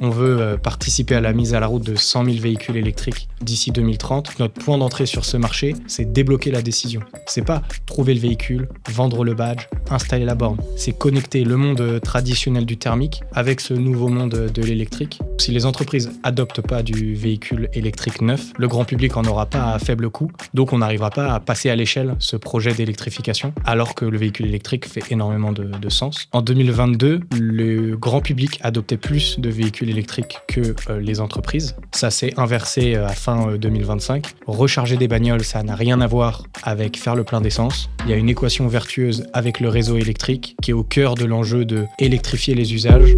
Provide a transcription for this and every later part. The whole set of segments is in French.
On veut participer à la mise à la route de 100 000 véhicules électriques d'ici 2030. Notre point d'entrée sur ce marché, c'est débloquer la décision. C'est pas trouver le véhicule, vendre le badge, installer la borne. C'est connecter le monde traditionnel du thermique avec ce nouveau monde de l'électrique. Si les entreprises adoptent pas du véhicule électrique neuf, le grand public en aura pas à faible coût, donc on n'arrivera pas à passer à l'échelle ce projet d'électrification, alors que le véhicule électrique fait énormément de sens. En 2022, le grand public adoptait plus de véhicules électriques que les entreprises. Ça s'est inversé à fin 2025. Recharger des bagnoles, ça n'a rien à voir avec faire le plein d'essence. Il y a une équation vertueuse avec le réseau électrique qui est au cœur de l'enjeu de électrifier les usages.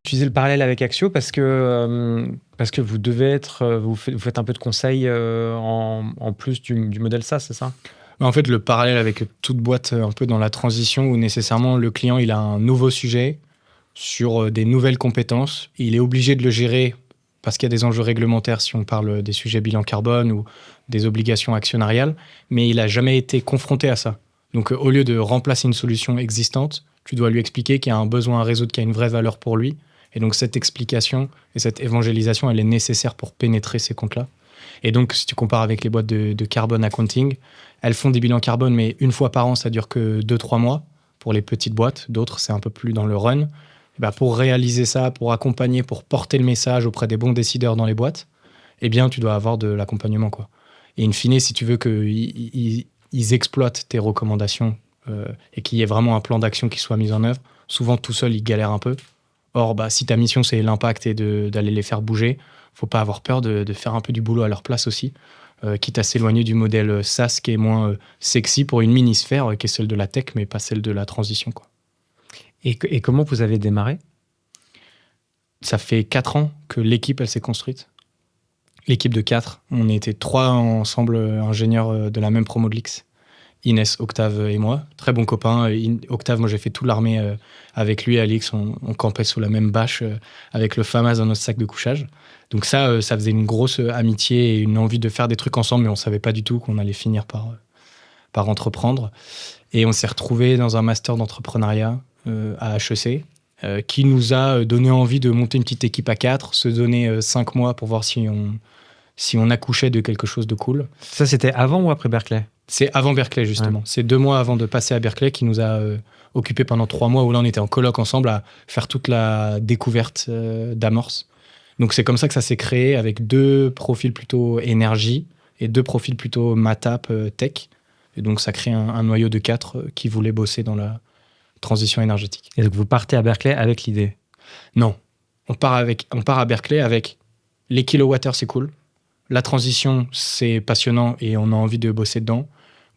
Utiliser le parallèle avec Axio parce que vous devez être, vous faites un peu de conseil en plus du modèle SaaS, c'est ça? En fait, le parallèle avec toute boîte un peu dans la transition où nécessairement le client il a un nouveau sujet sur des nouvelles compétences. Il est obligé de le gérer parce qu'il y a des enjeux réglementaires si on parle des sujets bilan carbone ou des obligations actionnariales, mais il n'a jamais été confronté à ça. Donc au lieu de remplacer une solution existante, tu dois lui expliquer qu'il y a un besoin à résoudre qui a une vraie valeur pour lui. Et donc cette explication et cette évangélisation, elle est nécessaire pour pénétrer ces comptes-là. Et donc, si tu compares avec les boîtes de carbone accounting, elles font des bilans carbone, mais une fois par an, ça dure que 2-3 mois pour les petites boîtes. D'autres, c'est un peu plus dans le run. Et bah, pour réaliser ça, pour accompagner, pour porter le message auprès des bons décideurs dans les boîtes, eh bien, tu dois avoir de l'accompagnement, quoi. Et in fine, si tu veux qu'ils exploitent tes recommandations et qu'il y ait vraiment un plan d'action qui soit mis en œuvre, souvent tout seul, ils galèrent un peu. Or, bah, si ta mission, c'est l'impact et d'aller les faire bouger, faut pas avoir peur de faire un peu du boulot à leur place aussi, quitte à s'éloigner du modèle SaaS qui est moins sexy pour une mini-sphère qui est celle de la tech, mais pas celle de la transition, quoi. Et comment vous avez démarré? Ça fait 4 ans que l'équipe, elle s'est construite. L'équipe de 4. On était 3 ensemble ingénieurs de la même promo de l'X. Inès, Octave et moi, très bons copains. Octave, moi j'ai fait toute l'armée avec lui. Alix, on campait sous la même bâche avec le FAMAS dans notre sac de couchage. Donc ça faisait une grosse amitié et une envie de faire des trucs ensemble, mais on savait pas du tout qu'on allait finir par entreprendre. Et on s'est retrouvés dans un master d'entrepreneuriat à HEC qui nous a donné envie de monter une petite équipe à 4, se donner 5 mois pour voir si on accouchait de quelque chose de cool. Ça, c'était avant ou après Berkeley? C'est avant Berkeley, justement. Ouais. C'est 2 mois avant de passer à Berkeley qui nous a occupés pendant 3 mois où là, on était en coloc ensemble à faire toute la découverte d'Amorce. Donc, c'est comme ça que ça s'est créé avec 2 profils plutôt énergie et 2 profils plutôt matap tech. Et donc, ça crée un noyau de 4 qui voulait bosser dans la transition énergétique. Et donc, vous partez à Berkeley avec l'idée? Non. On part à Berkeley avec les kilowattheures, c'est cool. La transition, c'est passionnant et on a envie de bosser dedans.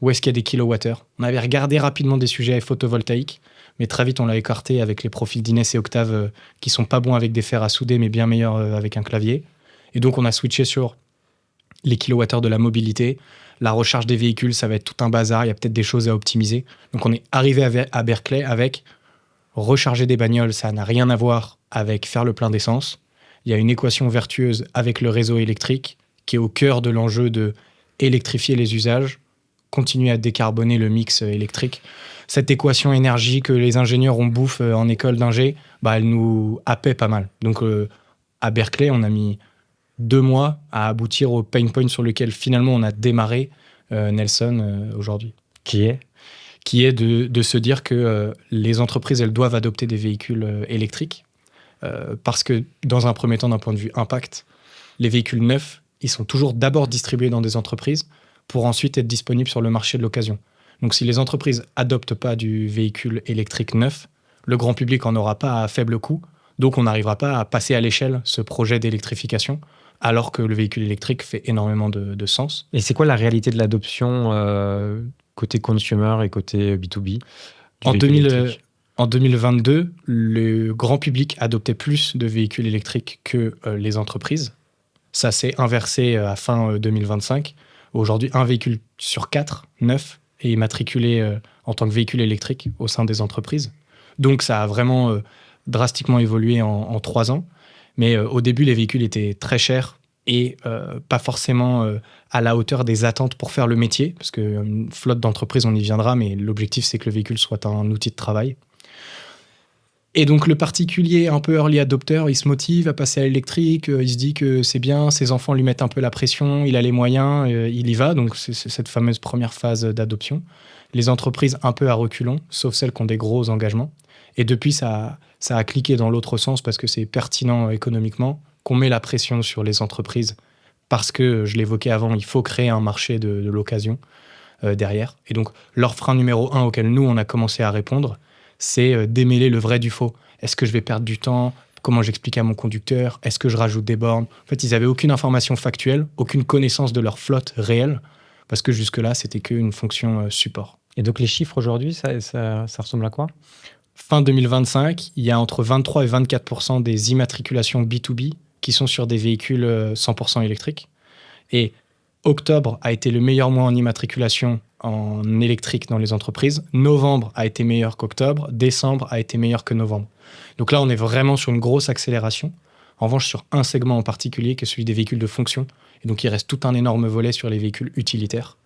Où est-ce qu'il y a des kilowattheures? On avait regardé rapidement des sujets photovoltaïques, mais très vite, on l'a écarté avec les profils d'Inès et Octave qui sont pas bons avec des fers à souder, mais bien meilleurs avec un clavier. Et donc, on a switché sur les kilowattheures de la mobilité. La recharge des véhicules, ça va être tout un bazar. Il y a peut-être des choses à optimiser. Donc, on est arrivé à Berkeley avec recharger des bagnoles, ça n'a rien à voir avec faire le plein d'essence. Il y a une équation vertueuse avec le réseau électrique qui est au cœur de l'enjeu de électrifier les usages, continuer à décarboner le mix électrique. Cette équation énergie que les ingénieurs ont bouffe en école d'ingé, bah, elle nous happait pas mal. Donc à Berkeley, on a mis 2 mois à aboutir au pain point sur lequel finalement on a démarré Nelson aujourd'hui. Qui est de se dire que les entreprises, elles doivent adopter des véhicules électriques parce que dans un premier temps, d'un point de vue impact, les véhicules neufs, ils sont toujours d'abord distribués dans des entreprises pour ensuite être disponibles sur le marché de l'occasion. Donc si les entreprises adoptent pas du véhicule électrique neuf, le grand public en aura pas à faible coût, donc on n'arrivera pas à passer à l'échelle ce projet d'électrification, alors que le véhicule électrique fait énormément de sens. Et c'est quoi la réalité de l'adoption côté consumer et côté B2B en 2022, le grand public adoptait plus de véhicules électriques que les entreprises. Ça s'est inversé à fin 2025. Aujourd'hui, 1 véhicule sur 4, neuf, est immatriculé en tant que véhicule électrique au sein des entreprises. Donc, ça a vraiment drastiquement évolué en 3 ans. Mais au début, les véhicules étaient très chers et pas forcément à la hauteur des attentes pour faire le métier. Parce qu'une flotte d'entreprise, on y viendra, mais l'objectif, c'est que le véhicule soit un outil de travail. Et donc le particulier un peu early adopter, il se motive à passer à l'électrique, il se dit que c'est bien, ses enfants lui mettent un peu la pression, il a les moyens, il y va. Donc c'est cette fameuse première phase d'adoption. Les entreprises un peu à reculons, sauf celles qui ont des gros engagements. Et depuis, ça a cliqué dans l'autre sens parce que c'est pertinent économiquement, qu'on met la pression sur les entreprises parce que, je l'évoquais avant, il faut créer un marché de l'occasion derrière. Et donc leur frein numéro un auquel nous, on a commencé à répondre, c'est démêler le vrai du faux. Est-ce que je vais perdre du temps? Comment j'explique à mon conducteur? Est-ce que je rajoute des bornes? En fait, ils n'avaient aucune information factuelle, aucune connaissance de leur flotte réelle, parce que jusque-là, c'était qu'une fonction support. Et donc les chiffres aujourd'hui, ça ressemble à quoi? Fin 2025, il y a entre 23 et 24% des immatriculations B2B qui sont sur des véhicules 100% électriques. Et octobre a été le meilleur mois en immatriculation en électrique dans les entreprises. Novembre a été meilleur qu'octobre. Décembre a été meilleur que novembre. Donc là, on est vraiment sur une grosse accélération. En revanche, sur un segment en particulier, qui est celui des véhicules de fonction. Et donc, il reste tout un énorme volet sur les véhicules utilitaires.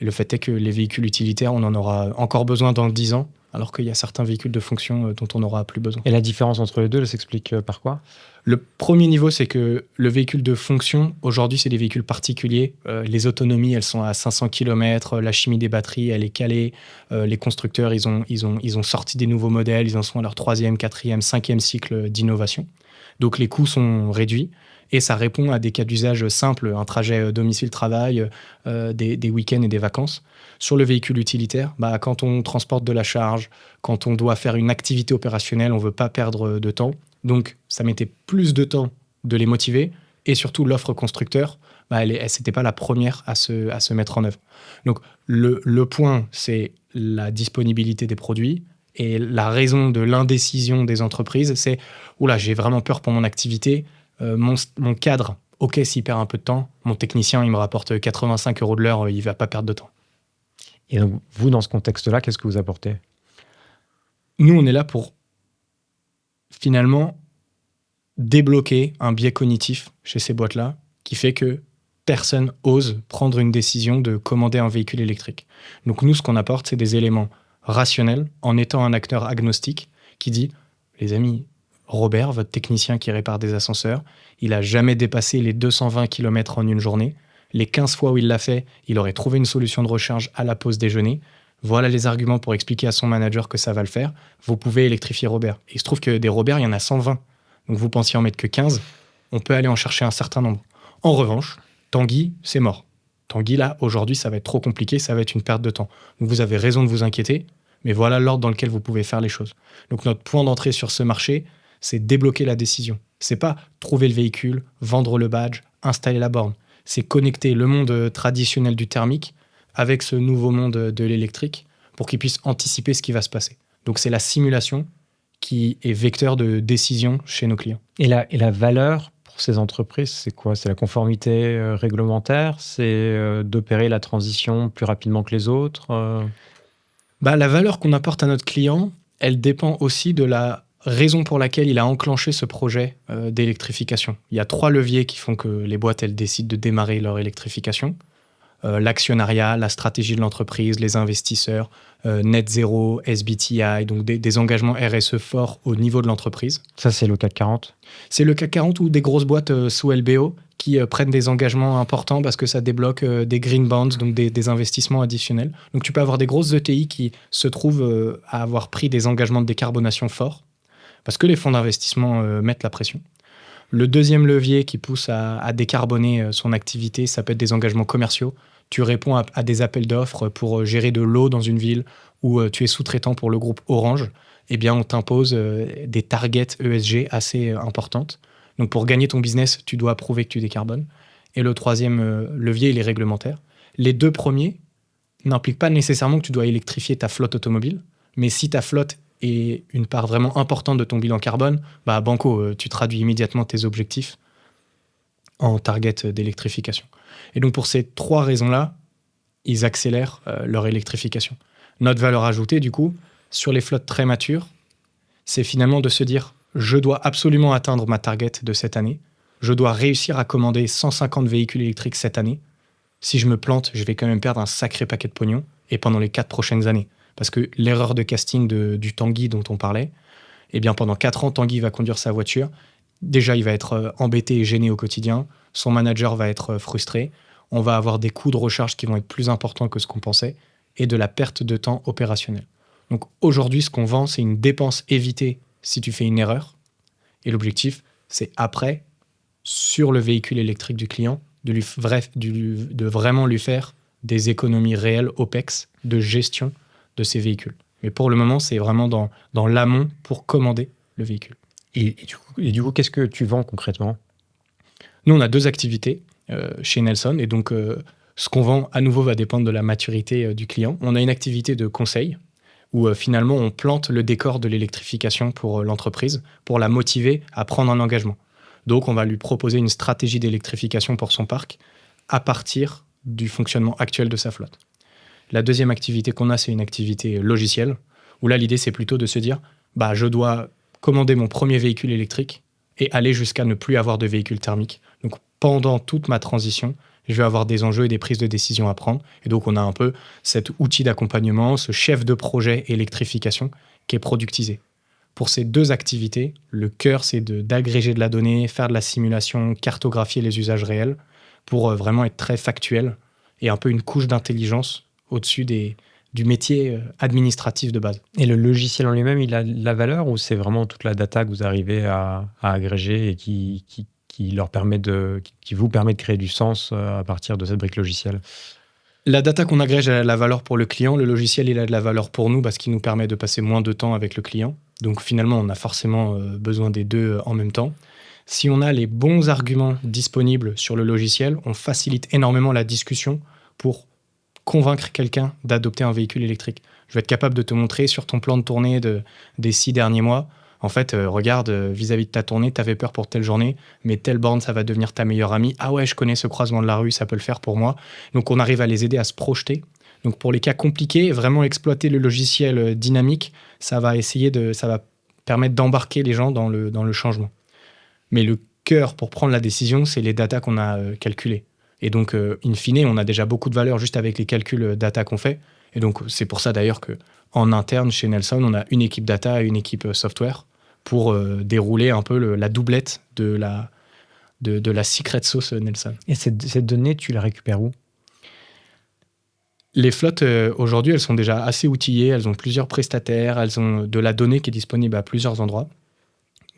Et le fait est que les véhicules utilitaires, on en aura encore besoin dans 10 ans, alors qu'il y a certains véhicules de fonction dont on n'aura plus besoin. Et la différence entre les deux, elle s'explique par quoi? Le premier niveau, c'est que le véhicule de fonction, aujourd'hui, c'est des véhicules particuliers. Les autonomies, elles sont à 500 km. La chimie des batteries, elle est calée. Les constructeurs, ils ont sorti des nouveaux modèles. Ils en sont à leur 3e, 4e, 5e cycle d'innovation. Donc, les coûts sont réduits. Et ça répond à des cas d'usage simples, un trajet domicile-travail, des week-ends et des vacances. Sur le véhicule utilitaire, quand on transporte de la charge, quand on doit faire une activité opérationnelle, on ne veut pas perdre de temps. Donc, ça mettait plus de temps de les motiver. Et surtout, l'offre constructeur, elle n'était pas la première à se mettre en œuvre. Donc, le point, c'est la disponibilité des produits. Et la raison de l'indécision des entreprises, c'est « Oula, j'ai vraiment peur pour mon activité. Mon cadre, ok, s'il perd un peu de temps. Mon technicien, il me rapporte 85 € de l'heure. Il ne va pas perdre de temps. » Et donc, vous, dans ce contexte-là, qu'est-ce que vous apportez? Nous, on est là pour finalement débloquer un biais cognitif chez ces boîtes-là qui fait que personne ose prendre une décision de commander un véhicule électrique. Donc nous, ce qu'on apporte, c'est des éléments rationnels en étant un acteur agnostique qui dit « Les amis, Robert, votre technicien qui répare des ascenseurs, il n'a jamais dépassé les 220 km en une journée. Les 15 fois où il l'a fait, il aurait trouvé une solution de recharge à la pause déjeuner. Voilà les arguments pour expliquer à son manager que ça va le faire. Vous pouvez électrifier Robert. » Et il se trouve que des Robert, il y en a 120. Donc vous pensiez en mettre que 15, on peut aller en chercher un certain nombre. En revanche, Tanguy, c'est mort. Tanguy, là, aujourd'hui, ça va être trop compliqué, ça va être une perte de temps. Donc vous avez raison de vous inquiéter, mais voilà l'ordre dans lequel vous pouvez faire les choses. Donc notre point d'entrée sur ce marché, c'est débloquer la décision. C'est pas trouver le véhicule, vendre le badge, installer la borne. C'est connecter le monde traditionnel du thermique avec ce nouveau monde de l'électrique pour qu'ils puissent anticiper ce qui va se passer. Donc c'est la simulation qui est vecteur de décision chez nos clients. Et la valeur pour ces entreprises, c'est quoi? C'est la conformité réglementaire? C'est d'opérer la transition plus rapidement que les autres? La valeur qu'on apporte à notre client, elle dépend aussi de la raison pour laquelle il a enclenché ce projet d'électrification. Il y a 3 leviers qui font que les boîtes, elles décident de démarrer leur électrification. L'actionnariat, la stratégie de l'entreprise, les investisseurs, net zéro, SBTI, donc des engagements RSE forts au niveau de l'entreprise. Ça, c'est le CAC 40? C'est le CAC 40 ou des grosses boîtes sous LBO qui prennent des engagements importants parce que ça débloque des green bonds, donc des investissements additionnels. Donc tu peux avoir des grosses ETI qui se trouvent à avoir pris des engagements de décarbonation forts parce que les fonds d'investissement mettent la pression. Le deuxième levier qui pousse à décarboner son activité, ça peut être des engagements commerciaux. Tu réponds à des appels d'offres pour gérer de l'eau dans une ville ou tu es sous-traitant pour le groupe Orange. Eh bien, on t'impose des targets ESG assez importantes. Donc, pour gagner ton business, tu dois prouver que tu décarbones. Et le troisième levier, il est réglementaire. Les 2 premiers n'impliquent pas nécessairement que tu dois électrifier ta flotte automobile. Mais si ta flotte est une part vraiment importante de ton bilan carbone, banco, tu traduis immédiatement tes objectifs en target d'électrification. Et donc, pour ces 3 raisons-là, ils accélèrent leur électrification. Notre valeur ajoutée, du coup, sur les flottes très matures, c'est finalement de se dire « Je dois absolument atteindre ma target de cette année. Je dois réussir à commander 150 véhicules électriques cette année. Si je me plante, je vais quand même perdre un sacré paquet de pognon et pendant les 4 prochaines années. » Parce que l'erreur de casting du Tanguy dont on parlait, Eh bien, pendant 4 ans, Tanguy va conduire sa voiture. Déjà, il va être embêté et gêné au quotidien. Son manager va être frustré. On va avoir des coûts de recharge qui vont être plus importants que ce qu'on pensait et de la perte de temps opérationnel. Donc aujourd'hui, ce qu'on vend, c'est une dépense évitée si tu fais une erreur. Et l'objectif, c'est après, sur le véhicule électrique du client, de vraiment lui faire des économies réelles OPEX de gestion de ces véhicules. Mais pour le moment, c'est vraiment dans l'amont pour commander le véhicule. Et du coup, qu'est-ce que tu vends concrètement? Nous, on a 2 activités chez Nelson. Et donc, ce qu'on vend, à nouveau, va dépendre de la maturité du client. On a une activité de conseil où finalement, on plante le décor de l'électrification pour l'entreprise, pour la motiver à prendre un engagement. Donc, on va lui proposer une stratégie d'électrification pour son parc à partir du fonctionnement actuel de sa flotte. La deuxième activité qu'on a, c'est une activité logicielle, où là, l'idée, c'est plutôt de se dire, je dois commander mon premier véhicule électrique et aller jusqu'à ne plus avoir de véhicule thermique. Donc, pendant toute ma transition, je vais avoir des enjeux et des prises de décision à prendre. Et donc, on a un peu cet outil d'accompagnement, ce chef de projet électrification qui est productisé. Pour ces 2 activités, le cœur, c'est d'agréger de la donnée, faire de la simulation, cartographier les usages réels pour vraiment être très factuel et un peu une couche d'intelligence au-dessus du métier administratif de base. Et le logiciel en lui-même, il a de la valeur ou c'est vraiment toute la data que vous arrivez à agréger et qui vous permet de créer du sens à partir de cette brique logicielle? La data qu'on agrège, elle a de la valeur pour le client. Le logiciel, il a de la valeur pour nous parce qu'il nous permet de passer moins de temps avec le client. Donc finalement, on a forcément besoin des 2 en même temps. Si on a les bons arguments disponibles sur le logiciel, on facilite énormément la discussion pour convaincre quelqu'un d'adopter un véhicule électrique. Je vais être capable de te montrer sur ton plan de tournée des 6 derniers mois, en fait, regarde, vis-à-vis de ta tournée, tu avais peur pour telle journée, mais telle borne, ça va devenir ta meilleure amie. Ah ouais, je connais ce croisement de la rue, ça peut le faire pour moi. Donc on arrive à les aider à se projeter. Donc pour les cas compliqués, vraiment exploiter le logiciel dynamique, ça va permettre d'embarquer les gens dans le changement. Mais le cœur pour prendre la décision, c'est les datas qu'on a calculées. Et donc, in fine, on a déjà beaucoup de valeur juste avec les calculs data qu'on fait. Et donc, c'est pour ça d'ailleurs qu'en interne, chez Nelson, on a une équipe data et une équipe software pour dérouler un peu la doublette de la secret sauce Nelson. Et cette donnée, tu la récupères où? Les flottes, aujourd'hui, elles sont déjà assez outillées. Elles ont plusieurs prestataires. Elles ont de la donnée qui est disponible à plusieurs endroits.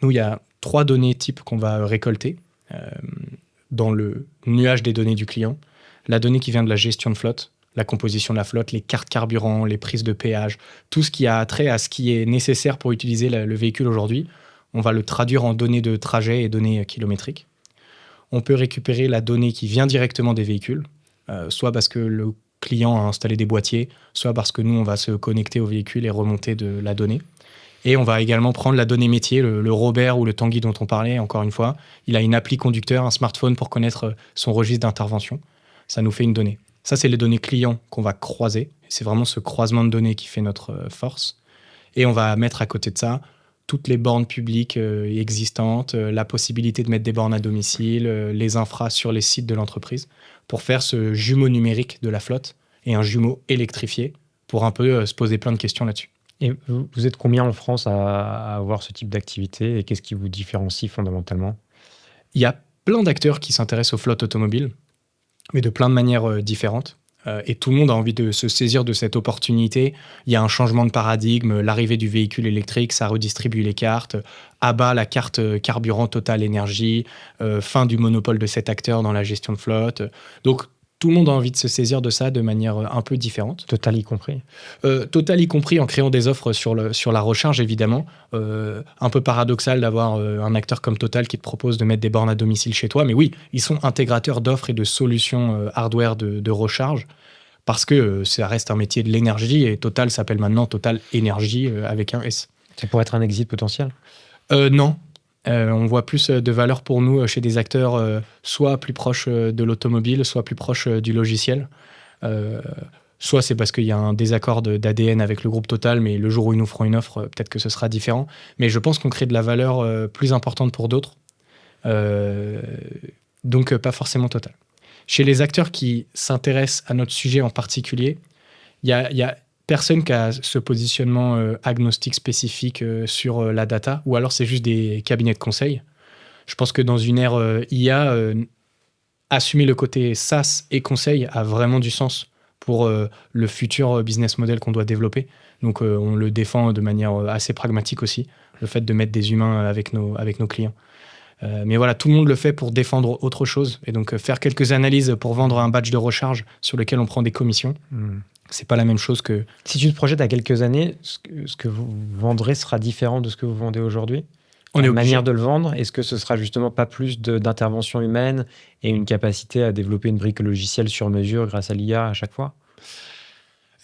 Nous, il y a 3 données types qu'on va récolter dans le nuage des données du client. La donnée qui vient de la gestion de flotte, la composition de la flotte, les cartes carburant, les prises de péage, tout ce qui a trait à ce qui est nécessaire pour utiliser le véhicule aujourd'hui, on va le traduire en données de trajet et données kilométriques. On peut récupérer la donnée qui vient directement des véhicules, soit parce que le client a installé des boîtiers, soit parce que nous, on va se connecter au véhicule et remonter de la donnée. Et on va également prendre la donnée métier, le Robert ou le Tanguy dont on parlait, encore une fois. Il a une appli conducteur, un smartphone pour connaître son registre d'intervention. Ça nous fait une donnée. Ça, c'est les données clients qu'on va croiser. C'est vraiment ce croisement de données qui fait notre force. Et on va mettre à côté de ça toutes les bornes publiques existantes, la possibilité de mettre des bornes à domicile, les infras sur les sites de l'entreprise, pour faire ce jumeau numérique de la flotte et un jumeau électrifié pour un peu se poser plein de questions là-dessus. Et vous êtes combien en France à avoir ce type d'activité et qu'est-ce qui vous différencie fondamentalement? Il y a plein d'acteurs qui s'intéressent aux flottes automobiles, mais de plein de manières différentes. Et tout le monde a envie de se saisir de cette opportunité. Il y a un changement de paradigme, l'arrivée du véhicule électrique, ça redistribue les cartes, abat la carte carburant Total Énergie, fin du monopole de cet acteur dans la gestion de flotte. Donc, tout le monde a envie de se saisir de ça de manière un peu différente. Total y compris. Total y compris en créant des offres sur la recharge, évidemment. Un peu paradoxal d'avoir un acteur comme Total qui te propose de mettre des bornes à domicile chez toi. Mais oui, ils sont intégrateurs d'offres et de solutions hardware de recharge parce que ça reste un métier de l'énergie et Total s'appelle maintenant Total Énergie avec un S. Ça pourrait être un exit potentiel? Non. On voit plus de valeur pour nous chez des acteurs soit plus proches de l'automobile, soit plus proches du logiciel. Soit c'est parce qu'il y a un désaccord d'ADN avec le groupe Total, mais le jour où ils nous feront une offre, peut-être que ce sera différent. Mais je pense qu'on crée de la valeur plus importante pour d'autres. Donc pas forcément Total. Chez les acteurs qui s'intéressent à notre sujet en particulier, il y a personne qui a ce positionnement agnostique spécifique sur la data, ou alors c'est juste des cabinets de conseil. Je pense que dans une ère IA, assumer le côté SaaS et conseil a vraiment du sens pour le futur business model qu'on doit développer. Donc on le défend de manière assez pragmatique aussi, le fait de mettre des humains avec nos clients. Mais voilà, tout le monde le fait pour défendre autre chose. Et donc faire quelques analyses pour vendre un badge de recharge sur lequel on prend des commissions, c'est pas la même chose que... Si tu te projettes à quelques années, ce que vous vendrez sera différent de ce que vous vendez aujourd'hui. La manière de le vendre, est-ce que ce sera justement pas plus d'intervention humaine et une capacité à développer une brique logicielle sur mesure grâce à l'IA à chaque fois?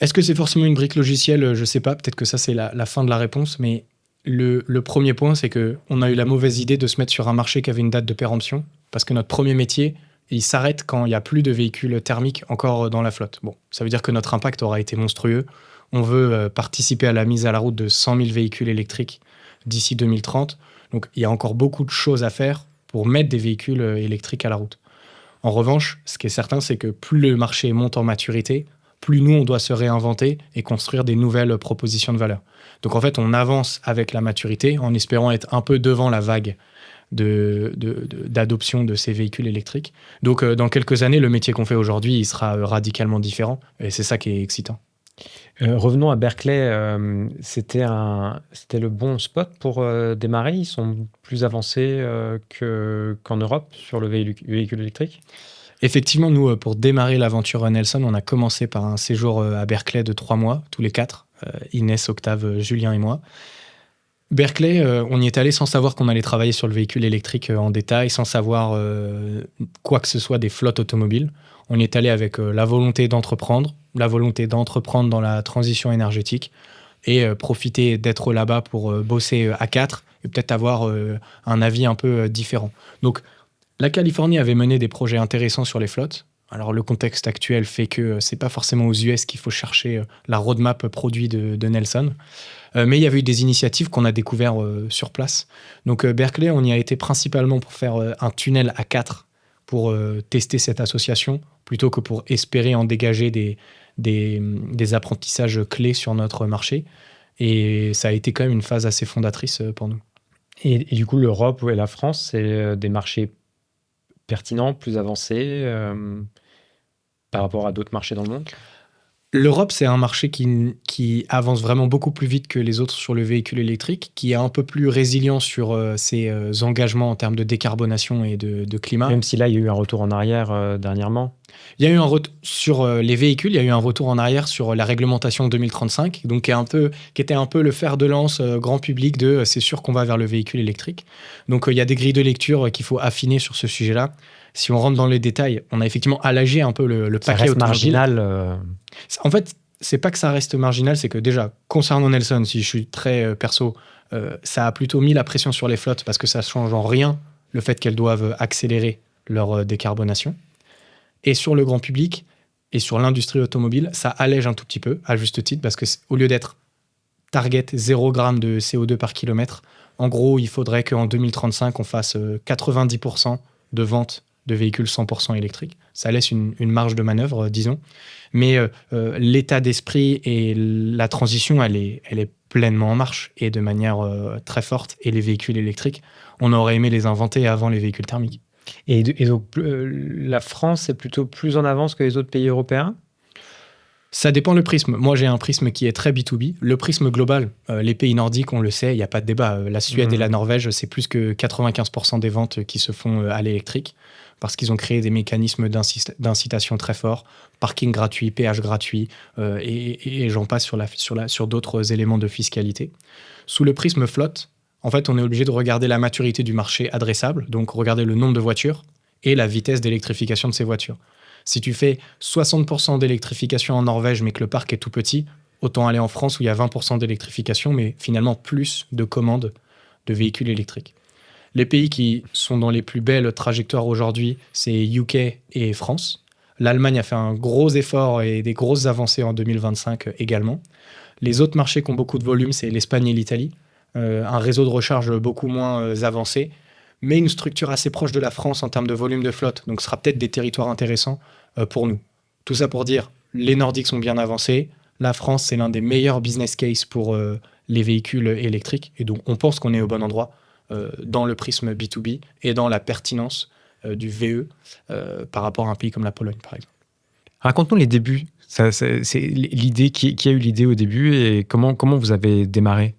Est-ce que c'est forcément une brique logicielle? Je sais pas, peut-être que ça c'est la fin de la réponse, mais le premier point, c'est qu'on a eu la mauvaise idée de se mettre sur un marché qui avait une date de péremption, parce que notre premier métier, il s'arrête quand il n'y a plus de véhicules thermiques encore dans la flotte. Bon, ça veut dire que notre impact aura été monstrueux. On veut participer à la mise à la route de 100 000 véhicules électriques d'ici 2030. Donc, il y a encore beaucoup de choses à faire pour mettre des véhicules électriques à la route. En revanche, ce qui est certain, c'est que plus le marché monte en maturité, plus nous, on doit se réinventer et construire des nouvelles propositions de valeur. Donc, en fait, on avance avec la maturité en espérant être un peu devant la vague d'adoption de ces véhicules électriques. Donc, dans quelques années, le métier qu'on fait aujourd'hui, il sera radicalement différent. Et c'est ça qui est excitant. Revenons à Berkeley. C'était le bon spot pour démarrer. Ils sont plus avancés qu'en Europe sur le véhicule électrique. Effectivement, nous, pour démarrer l'aventure Nelson, on a commencé par un séjour à Berkeley de 3 mois, tous les 4. Inès, Octave, Julien et moi. Berkeley, on y est allé sans savoir qu'on allait travailler sur le véhicule électrique en détail, sans savoir quoi que ce soit des flottes automobiles. On y est allé avec la volonté d'entreprendre dans la transition énergétique et profiter d'être là-bas pour bosser à 4 et peut-être avoir un avis un peu différent. Donc, la Californie avait mené des projets intéressants sur les flottes. Alors, le contexte actuel fait que c'est pas forcément aux US qu'il faut chercher la roadmap produit de Nelson. Mais il y avait eu des initiatives qu'on a découvertes sur place. Donc, Berkeley, on y a été principalement pour faire un tunnel à 4 pour tester cette association, plutôt que pour espérer en dégager des apprentissages clés sur notre marché. Et ça a été quand même une phase assez fondatrice pour nous. Et du coup, l'Europe et la France, c'est des marchés pertinents, plus avancés par rapport à d'autres marchés dans le monde? L'Europe, c'est un marché qui avance vraiment beaucoup plus vite que les autres sur le véhicule électrique, qui est un peu plus résilient sur ses engagements en termes de décarbonation et de climat. Même si là, il y a eu un retour en arrière dernièrement. Il y a eu un retour sur les véhicules, il y a eu un retour en arrière sur la réglementation 2035, donc qui était un peu le fer de lance grand public de c'est sûr qu'on va vers le véhicule électrique. Donc il y a des grilles de lecture qu'il faut affiner sur ce sujet-là. Si on rentre dans les détails, on a effectivement allégé un peu le paquet automobile. Marginal. En fait, c'est pas que ça reste marginal, c'est que déjà, concernant Nelson, si je suis très perso, ça a plutôt mis la pression sur les flottes parce que ça change en rien le fait qu'elles doivent accélérer leur décarbonation. Et sur le grand public et sur l'industrie automobile, ça allège un tout petit peu, à juste titre, parce qu'au lieu d'être target 0 g de CO2 par kilomètre, en gros, il faudrait qu'en 2035, on fasse 90% de ventes de véhicules 100% électriques. Ça laisse une marge de manœuvre, disons. Mais l'état d'esprit et la transition, elle est pleinement en marche et de manière très forte. Et les véhicules électriques, on aurait aimé les inventer avant les véhicules thermiques. Et donc, la France est plutôt plus en avance que les autres pays européens? Ça dépend le prisme. Moi, j'ai un prisme qui est très B2B. Le prisme global, les pays nordiques, on le sait, il n'y a pas de débat. La Suède et la Norvège, c'est plus que 95% des ventes qui se font à l'électrique parce qu'ils ont créé des mécanismes d'incitation très forts, parking gratuit, péage gratuit, et j'en passe sur d'autres éléments de fiscalité. Sous le prisme flotte, en fait, on est obligé de regarder la maturité du marché adressable, donc regarder le nombre de voitures et la vitesse d'électrification de ces voitures. Si tu fais 60% d'électrification en Norvège, mais que le parc est tout petit, autant aller en France où il y a 20% d'électrification, mais finalement plus de commandes de véhicules électriques. Les pays qui sont dans les plus belles trajectoires aujourd'hui, c'est UK et France. L'Allemagne a fait un gros effort et des grosses avancées en 2025 également. Les autres marchés qui ont beaucoup de volume, c'est l'Espagne et l'Italie. Un réseau de recharge beaucoup moins avancé, mais une structure assez proche de la France en termes de volume de flotte. Donc, ce sera peut-être des territoires intéressants pour nous. Tout ça pour dire, les Nordiques sont bien avancés, la France, c'est l'un des meilleurs business cases pour les véhicules électriques. Et donc, on pense qu'on est au bon endroit dans le prisme B2B et dans la pertinence du VE par rapport à un pays comme la Pologne, par exemple. Raconte-nous les débuts. C'est l'idée, qui a eu l'idée au début et comment vous avez démarré?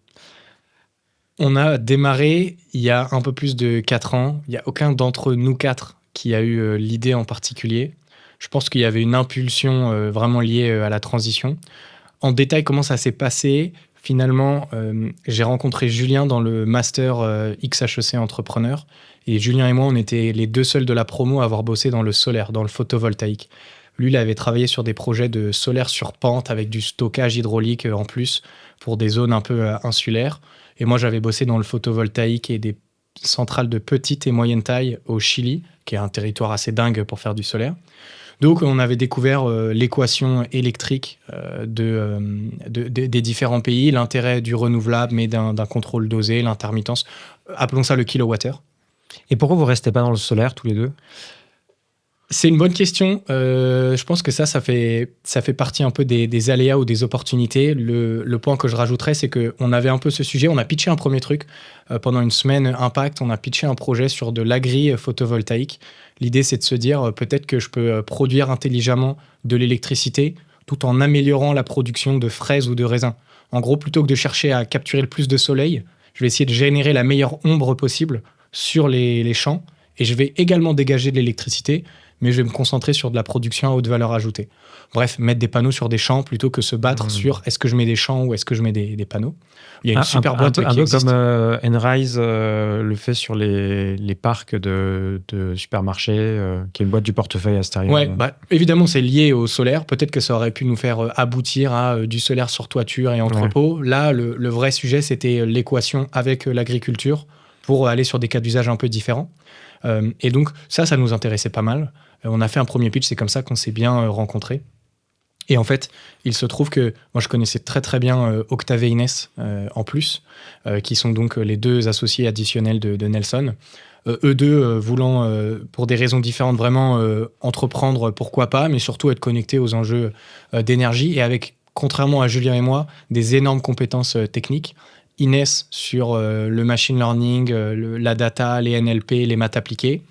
On a démarré il y a un peu plus de 4 ans. Il n'y a aucun d'entre nous 4 qui a eu l'idée en particulier. Je pense qu'il y avait une impulsion vraiment liée à la transition. En détail, comment ça s'est passé? Finalement, j'ai rencontré Julien dans le master XHEC Entrepreneur. Et Julien et moi, on était les 2 seuls de la promo à avoir bossé dans le solaire, dans le photovoltaïque. Lui, il avait travaillé sur des projets de solaire sur pente avec du stockage hydraulique en plus pour des zones un peu insulaires. Et moi, j'avais bossé dans le photovoltaïque et des centrales de petite et moyenne taille au Chili, qui est un territoire assez dingue pour faire du solaire. Donc, on avait découvert l'équation électrique des différents pays, l'intérêt du renouvelable, mais d'un contrôle dosé, l'intermittence. Appelons ça le kilowattheure. Et pourquoi vous ne restez pas dans le solaire tous les deux? C'est une bonne question. Je pense que ça fait partie un peu des aléas ou des opportunités. Le point que je rajouterais, c'est qu'on avait un peu ce sujet. On a pitché un premier truc pendant une semaine Impact. On a pitché un projet sur de l'agri-photovoltaïque. L'idée, c'est de se dire peut-être que je peux produire intelligemment de l'électricité tout en améliorant la production de fraises ou de raisins. En gros, plutôt que de chercher à capturer le plus de soleil, je vais essayer de générer la meilleure ombre possible sur les champs et je vais également dégager de l'électricité, mais je vais me concentrer sur de la production à haute valeur ajoutée. Bref, mettre des panneaux sur des champs plutôt que se battre sur est-ce que je mets des champs ou est-ce que je mets des panneaux. Il y a une super boîte qui existe. Un peu comme Enrise le fait sur les parcs de supermarchés, qui est une boîte du portefeuille Astérion. Ouais, évidemment, c'est lié au solaire. Peut-être que ça aurait pu nous faire aboutir à du solaire sur toiture et entrepôt. Ouais. Là, le vrai sujet, c'était l'équation avec l'agriculture pour aller sur des cas d'usage un peu différents. Et donc, ça nous intéressait pas mal. On a fait un premier pitch, c'est comme ça qu'on s'est bien rencontrés. Et en fait, il se trouve que moi, je connaissais très très bien Octave et Inès en plus, qui sont donc les 2 associés additionnels de Nelson. Eux 2 voulant, pour des raisons différentes, vraiment entreprendre, pourquoi pas, mais surtout être connectés aux enjeux d'énergie et avec, contrairement à Julien et moi, des énormes compétences techniques. Inès sur le machine learning, la data, les NLP, les maths appliquées.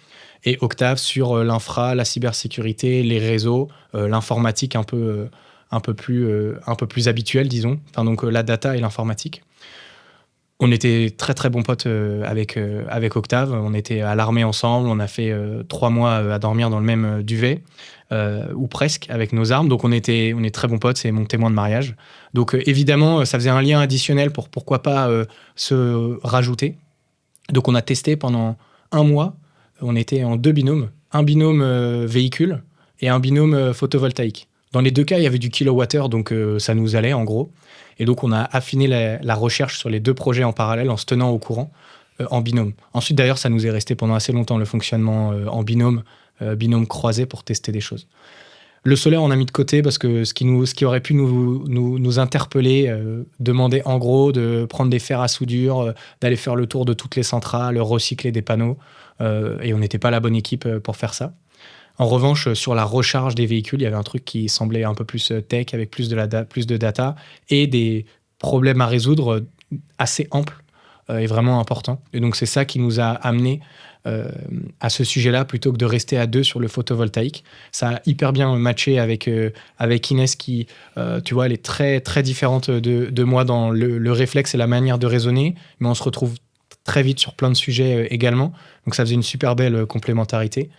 Et Octave sur l'infra, la cybersécurité, les réseaux, l'informatique un peu plus habituelle, disons. Enfin, donc la data et l'informatique. On était très très bons potes avec Octave. On était à l'armée ensemble. On a fait 3 mois à dormir dans le même duvet, ou presque, avec nos armes. Donc on est très bons potes. C'est mon témoin de mariage. Donc évidemment, ça faisait un lien additionnel pour pourquoi pas se rajouter. Donc on a testé pendant 1 mois. On était en 2 binômes, un binôme véhicule et un binôme photovoltaïque. Dans les 2 cas, il y avait du kilowattheure, donc ça nous allait en gros. Et donc on a affiné la recherche sur les 2 projets en parallèle en se tenant au courant en binôme. Ensuite d'ailleurs, ça nous est resté pendant assez longtemps le fonctionnement en binôme croisé pour tester des choses. Le solaire, on a mis de côté parce que ce qui aurait pu nous interpeller, demander en gros de prendre des fers à soudure, d'aller faire le tour de toutes les centrales, recycler des panneaux. Et on n'était pas la bonne équipe pour faire ça. En revanche, sur la recharge des véhicules, il y avait un truc qui semblait un peu plus tech, avec plus de data et des problèmes à résoudre assez amples et vraiment importants. Et donc, c'est ça qui nous a amenés à ce sujet-là, plutôt que de rester à 2 sur le photovoltaïque. Ça a hyper bien matché avec Inès qui, tu vois, elle est très, très différente de moi dans le réflexe et la manière de raisonner, mais on se retrouve très vite sur plein de sujets également. Donc, ça faisait une super belle complémentarité.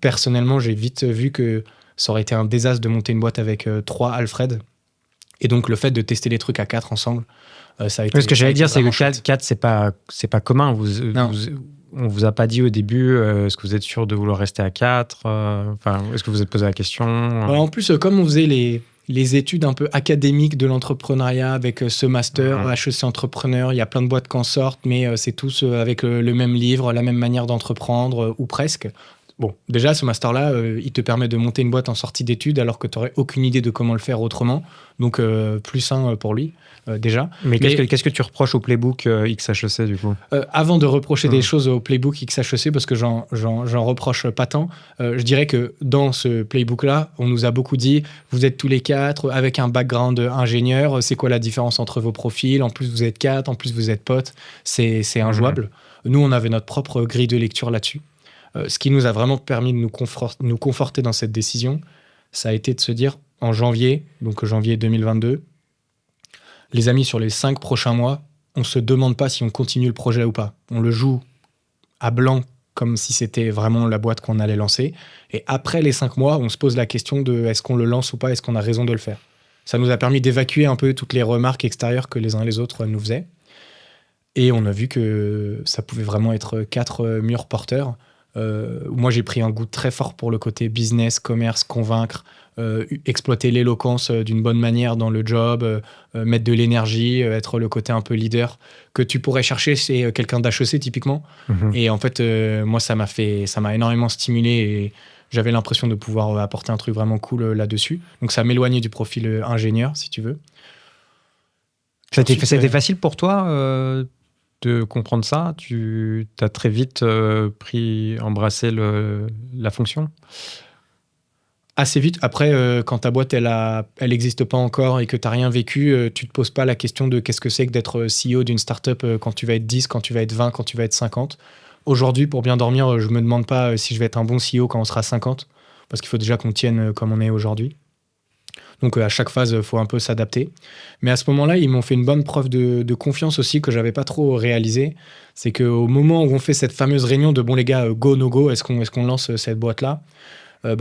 Personnellement, j'ai vite vu que ça aurait été un désastre de monter une boîte avec 3 Alfred. Et donc, le fait de tester les trucs à 4 ensemble, ça a été... Ce que j'allais dire, c'est que 4, c'est pas commun. On vous a pas dit au début, est-ce que vous êtes sûr de vouloir rester à 4 est-ce que vous vous êtes posé la question En plus, comme on faisait les études un peu académiques de l'entrepreneuriat avec ce master, HEC Entrepreneur, il y a plein de boîtes qui en sortent, mais c'est tous avec le même livre, la même manière d'entreprendre, ou presque. Bon, déjà, ce master-là, il te permet de monter une boîte en sortie d'études alors que tu n'aurais aucune idée de comment le faire autrement. Donc, plus sain pour lui, déjà. Mais qu'est-ce que tu reproches au playbook XHEC, du coup ? Avant de reprocher des choses au playbook XHEC, parce que j'en reproche pas tant, je dirais que dans ce playbook-là, on nous a beaucoup dit, vous êtes tous les 4 avec un background ingénieur, c'est quoi la différence entre vos profils ? En plus, vous êtes 4, en plus, vous êtes potes, c'est injouable. Nous, on avait notre propre grille de lecture là-dessus. Ce qui nous a vraiment permis de nous conforter dans cette décision, ça a été de se dire, en janvier, donc janvier 2022, les amis, sur les 5 prochains mois, on ne se demande pas si on continue le projet ou pas. On le joue à blanc, comme si c'était vraiment la boîte qu'on allait lancer. Et après les 5 mois, on se pose la question de est-ce qu'on le lance ou pas, est-ce qu'on a raison de le faire. Ça nous a permis d'évacuer un peu toutes les remarques extérieures que les uns et les autres nous faisaient. Et on a vu que ça pouvait vraiment être 4 murs porteurs. Moi, j'ai pris un goût très fort pour le côté business, commerce, convaincre, exploiter l'éloquence d'une bonne manière dans le job, mettre de l'énergie, être le côté un peu leader que tu pourrais chercher chez quelqu'un d'HEC typiquement. Et en fait, moi, ça m'a énormément stimulé et j'avais l'impression de pouvoir apporter un truc vraiment cool là-dessus. Donc, ça m'éloignait du profil ingénieur, si tu veux. C'était facile pour toi de comprendre ça? Tu as très vite embrassé la fonction? Assez vite. Après, quand ta boîte, elle n'existe pas encore et que tu n'as rien vécu, tu ne te poses pas la question de qu'est-ce que c'est que d'être CEO d'une startup quand tu vas être 10, quand tu vas être 20, quand tu vas être 50. Aujourd'hui, pour bien dormir, je ne me demande pas si je vais être un bon CEO quand on sera 50, parce qu'il faut déjà qu'on tienne comme on est aujourd'hui. Donc à chaque phase, il faut un peu s'adapter. Mais à ce moment-là, ils m'ont fait une bonne preuve de confiance aussi que je n'avais pas trop réalisé. C'est qu'au moment où on fait cette fameuse réunion de « bon les gars, go, no go, est-ce qu'on lance cette boîte-là ?»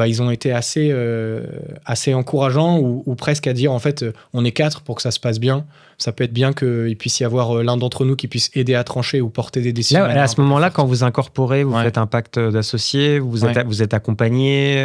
ils ont été assez encourageants ou presque à dire en fait, on est 4 pour que ça se passe bien. Ça peut être bien qu'il puisse y avoir l'un d'entre nous qui puisse aider à trancher ou porter des décisions. Là, à ce moment-là, quand vous incorporez, vous faites un pacte d'associés, vous êtes accompagné,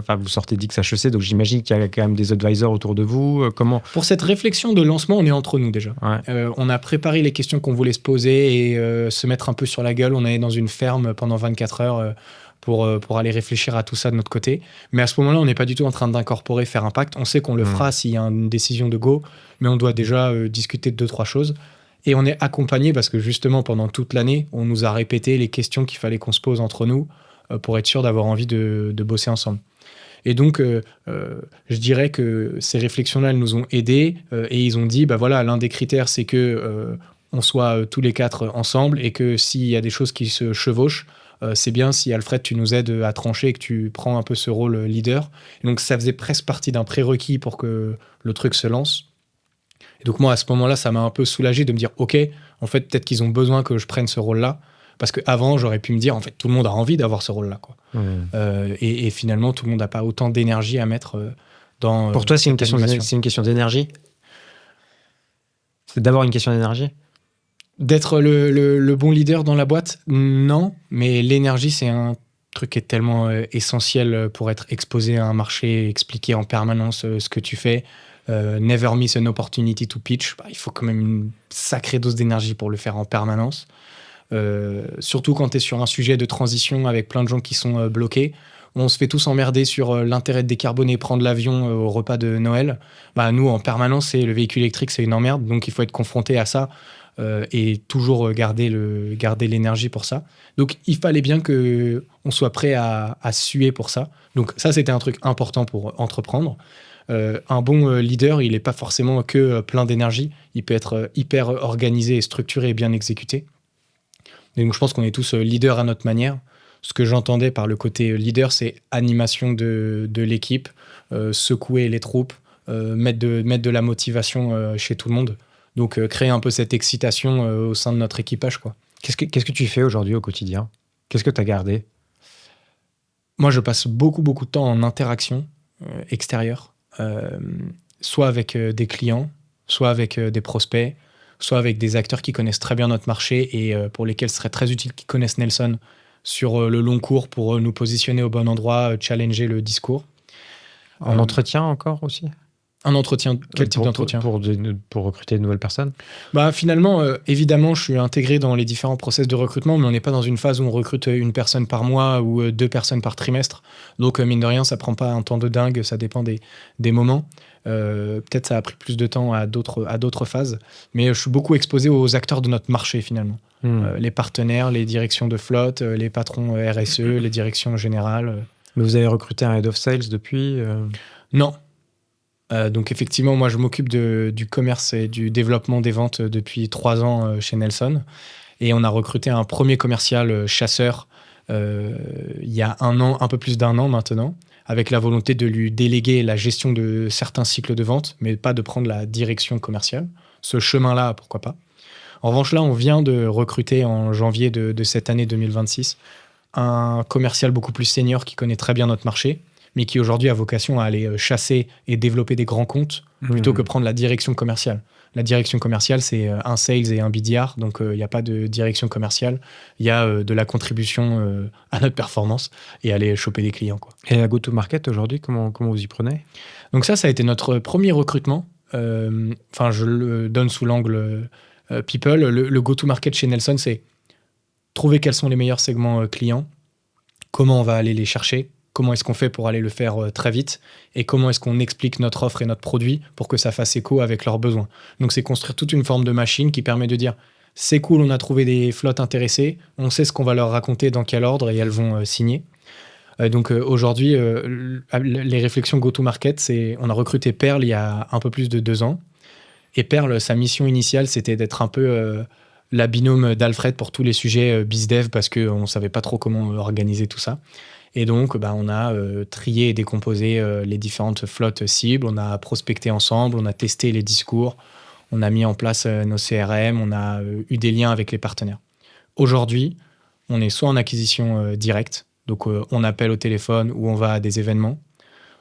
vous sortez d'XHEC, donc j'imagine qu'il y a quand même des advisors autour de vous. Comment ? Pour cette réflexion de lancement, on est entre nous déjà. On a préparé les questions qu'on voulait se poser et se mettre un peu sur la gueule. On est dans une ferme pendant 24 heures pour aller réfléchir à tout ça de notre côté. Mais à ce moment-là, on n'est pas du tout en train d'incorporer, faire un pacte. On sait qu'on le fera s'il y a une décision de go, mais on doit déjà discuter de 2-3 choses. Et on est accompagné parce que justement, pendant toute l'année, on nous a répété les questions qu'il fallait qu'on se pose entre nous pour être sûr d'avoir envie de bosser ensemble. Et donc, je dirais que ces réflexions-là, elles nous ont aidés et ils ont dit, voilà, l'un des critères, c'est que on soit tous les 4 ensemble et que s'il y a des choses qui se chevauchent, c'est bien si Alfred, tu nous aides à trancher et que tu prends un peu ce rôle leader. Et donc, ça faisait presque partie d'un prérequis pour que le truc se lance. Et donc, moi, à ce moment-là, ça m'a un peu soulagé de me dire, OK, en fait, peut-être qu'ils ont besoin que je prenne ce rôle-là. Parce qu'avant, j'aurais pu me dire, en fait, tout le monde a envie d'avoir ce rôle-là, quoi. Et finalement, tout le monde n'a pas autant d'énergie à mettre dans. Pour toi, c'est une question d'énergie ? C'est d'avoir une question d'énergie ? D'être le bon leader dans la boîte, non. Mais l'énergie, c'est un truc qui est tellement essentiel pour être exposé à un marché, expliquer en permanence ce que tu fais. Never miss an opportunity to pitch. Il faut quand même une sacrée dose d'énergie pour le faire en permanence. Surtout quand tu es sur un sujet de transition avec plein de gens qui sont bloqués. On se fait tous emmerder sur l'intérêt de décarboner, prendre l'avion au repas de Noël. Nous, en permanence, le véhicule électrique, c'est une emmerde. Donc, il faut être confronté à ça. Et toujours garder l'énergie pour ça. Donc, il fallait bien qu'on soit prêt à suer pour ça. Donc, ça, c'était un truc important pour entreprendre. Un bon leader, il n'est pas forcément que plein d'énergie. Il peut être hyper organisé et structuré et bien exécuté. Et donc, je pense qu'on est tous leaders à notre manière. Ce que j'entendais par le côté leader, c'est animation de l'équipe, secouer les troupes, mettre de la motivation chez tout le monde. Donc, créer un peu cette excitation au sein de notre équipage, quoi. Qu'est-ce que tu fais aujourd'hui au quotidien ? Qu'est-ce que tu as gardé ? Moi, je passe beaucoup, beaucoup de temps en interaction extérieure, soit avec des clients, soit avec des prospects, soit avec des acteurs qui connaissent très bien notre marché et pour lesquels ce serait très utile qu'ils connaissent Nelson sur le long cours pour nous positionner au bon endroit, challenger le discours. En entretien encore aussi ? Un entretien, quel type d'entretien ? Pour recruter de nouvelles personnes ? Finalement, évidemment, je suis intégré dans les différents process de recrutement, mais on n'est pas dans une phase où on recrute une personne par mois ou 2 personnes par trimestre. Donc, mine de rien, ça prend pas un temps de dingue, ça dépend des moments. Peut-être ça a pris plus de temps à d'autres phases, mais je suis beaucoup exposé aux acteurs de notre marché, finalement. Les partenaires, les directions de flotte, les patrons RSE, les directions générales. Mais vous avez recruté un head of sales depuis Non. Donc effectivement, moi je m'occupe du commerce et du développement des ventes depuis 3 ans chez Nelson. Et on a recruté un premier commercial chasseur il y a un peu plus d'1 an maintenant, avec la volonté de lui déléguer la gestion de certains cycles de vente, mais pas de prendre la direction commerciale. Ce chemin-là, pourquoi pas. En revanche, là, on vient de recruter en janvier de cette année 2026 un commercial beaucoup plus senior qui connaît très bien notre marché, mais qui aujourd'hui a vocation à aller chasser et développer des grands comptes plutôt que prendre la direction commerciale. La direction commerciale, c'est un sales et un BDR, donc il n'y a pas de direction commerciale. Il y a de la contribution à notre performance et aller choper des clients, quoi. Et la go-to-market aujourd'hui, comment vous y prenez ? Donc ça a été notre premier recrutement. Je le donne sous l'angle people. Le go-to-market chez Nelson, c'est trouver quels sont les meilleurs segments clients, comment on va aller les chercher, comment est-ce qu'on fait pour aller le faire très vite et comment est-ce qu'on explique notre offre et notre produit pour que ça fasse écho avec leurs besoins. Donc, c'est construire toute une forme de machine qui permet de dire « c'est cool, on a trouvé des flottes intéressées, on sait ce qu'on va leur raconter, dans quel ordre et elles vont signer ». Donc, aujourd'hui, les réflexions go-to-market, on a recruté Perle il y a un peu plus de 2 ans. Et Perle, sa mission initiale, c'était d'être un peu la binôme d'Alfred pour tous les sujets BizDev parce qu'on ne savait pas trop comment organiser tout ça. Et donc, on a trié et décomposé les différentes flottes cibles, on a prospecté ensemble, on a testé les discours, on a mis en place nos CRM, on a eu des liens avec les partenaires. Aujourd'hui, on est soit en acquisition directe, donc on appelle au téléphone ou on va à des événements,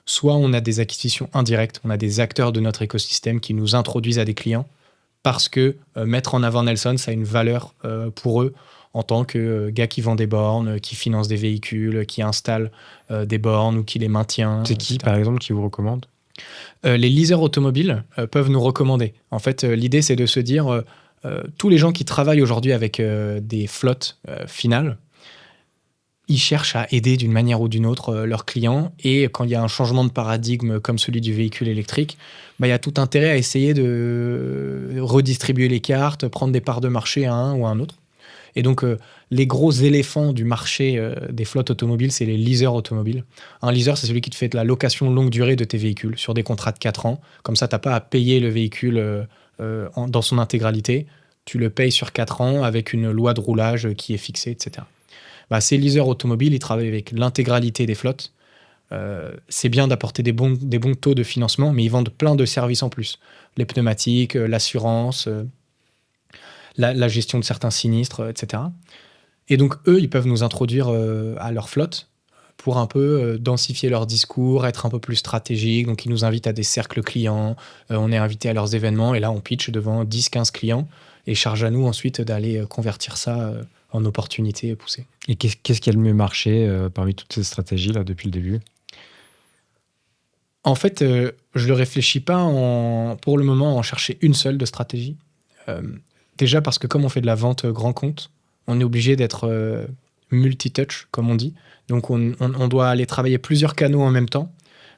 soit on a des acquisitions indirectes, on a des acteurs de notre écosystème qui nous introduisent à des clients parce que mettre en avant Nelson, ça a une valeur pour eux en tant que gars qui vend des bornes, qui finance des véhicules, qui installe des bornes ou qui les maintient. C'est qui, par exemple, qui vous recommande ? Les leasers automobiles peuvent nous recommander. En fait, l'idée, c'est de se dire, tous les gens qui travaillent aujourd'hui avec des flottes finales, ils cherchent à aider d'une manière ou d'une autre leurs clients. Et quand il y a un changement de paradigme comme celui du véhicule électrique, il y a tout intérêt à essayer de redistribuer les cartes, prendre des parts de marché à un ou à un autre. Et donc, les gros éléphants du marché des flottes automobiles, c'est les leasers automobiles. Un leaser, c'est celui qui te fait de la location longue durée de tes véhicules sur des contrats de 4 ans. Comme ça, tu n'as pas à payer le véhicule dans son intégralité. Tu le payes sur 4 ans avec une loi de roulage qui est fixée, etc. Ces leasers automobiles, ils travaillent avec l'intégralité des flottes. C'est bien d'apporter des bons taux de financement, mais ils vendent plein de services en plus. Les pneumatiques, l'assurance... La gestion de certains sinistres, etc. Et donc, eux, ils peuvent nous introduire à leur flotte pour un peu densifier leur discours, être un peu plus stratégique. Donc, ils nous invitent à des cercles clients, on est invité à leurs événements, et là, on pitch devant 10-15 clients, et charge à nous ensuite d'aller convertir ça en opportunités poussées. Et qu'est-ce qui a le mieux marché parmi toutes ces stratégies-là depuis le début ? En fait, je ne le réfléchis pas pour le moment à en chercher une seule de stratégie. Déjà parce que comme on fait de la vente grand compte, on est obligé d'être multi-touch, comme on dit. Donc, on doit aller travailler plusieurs canaux en même temps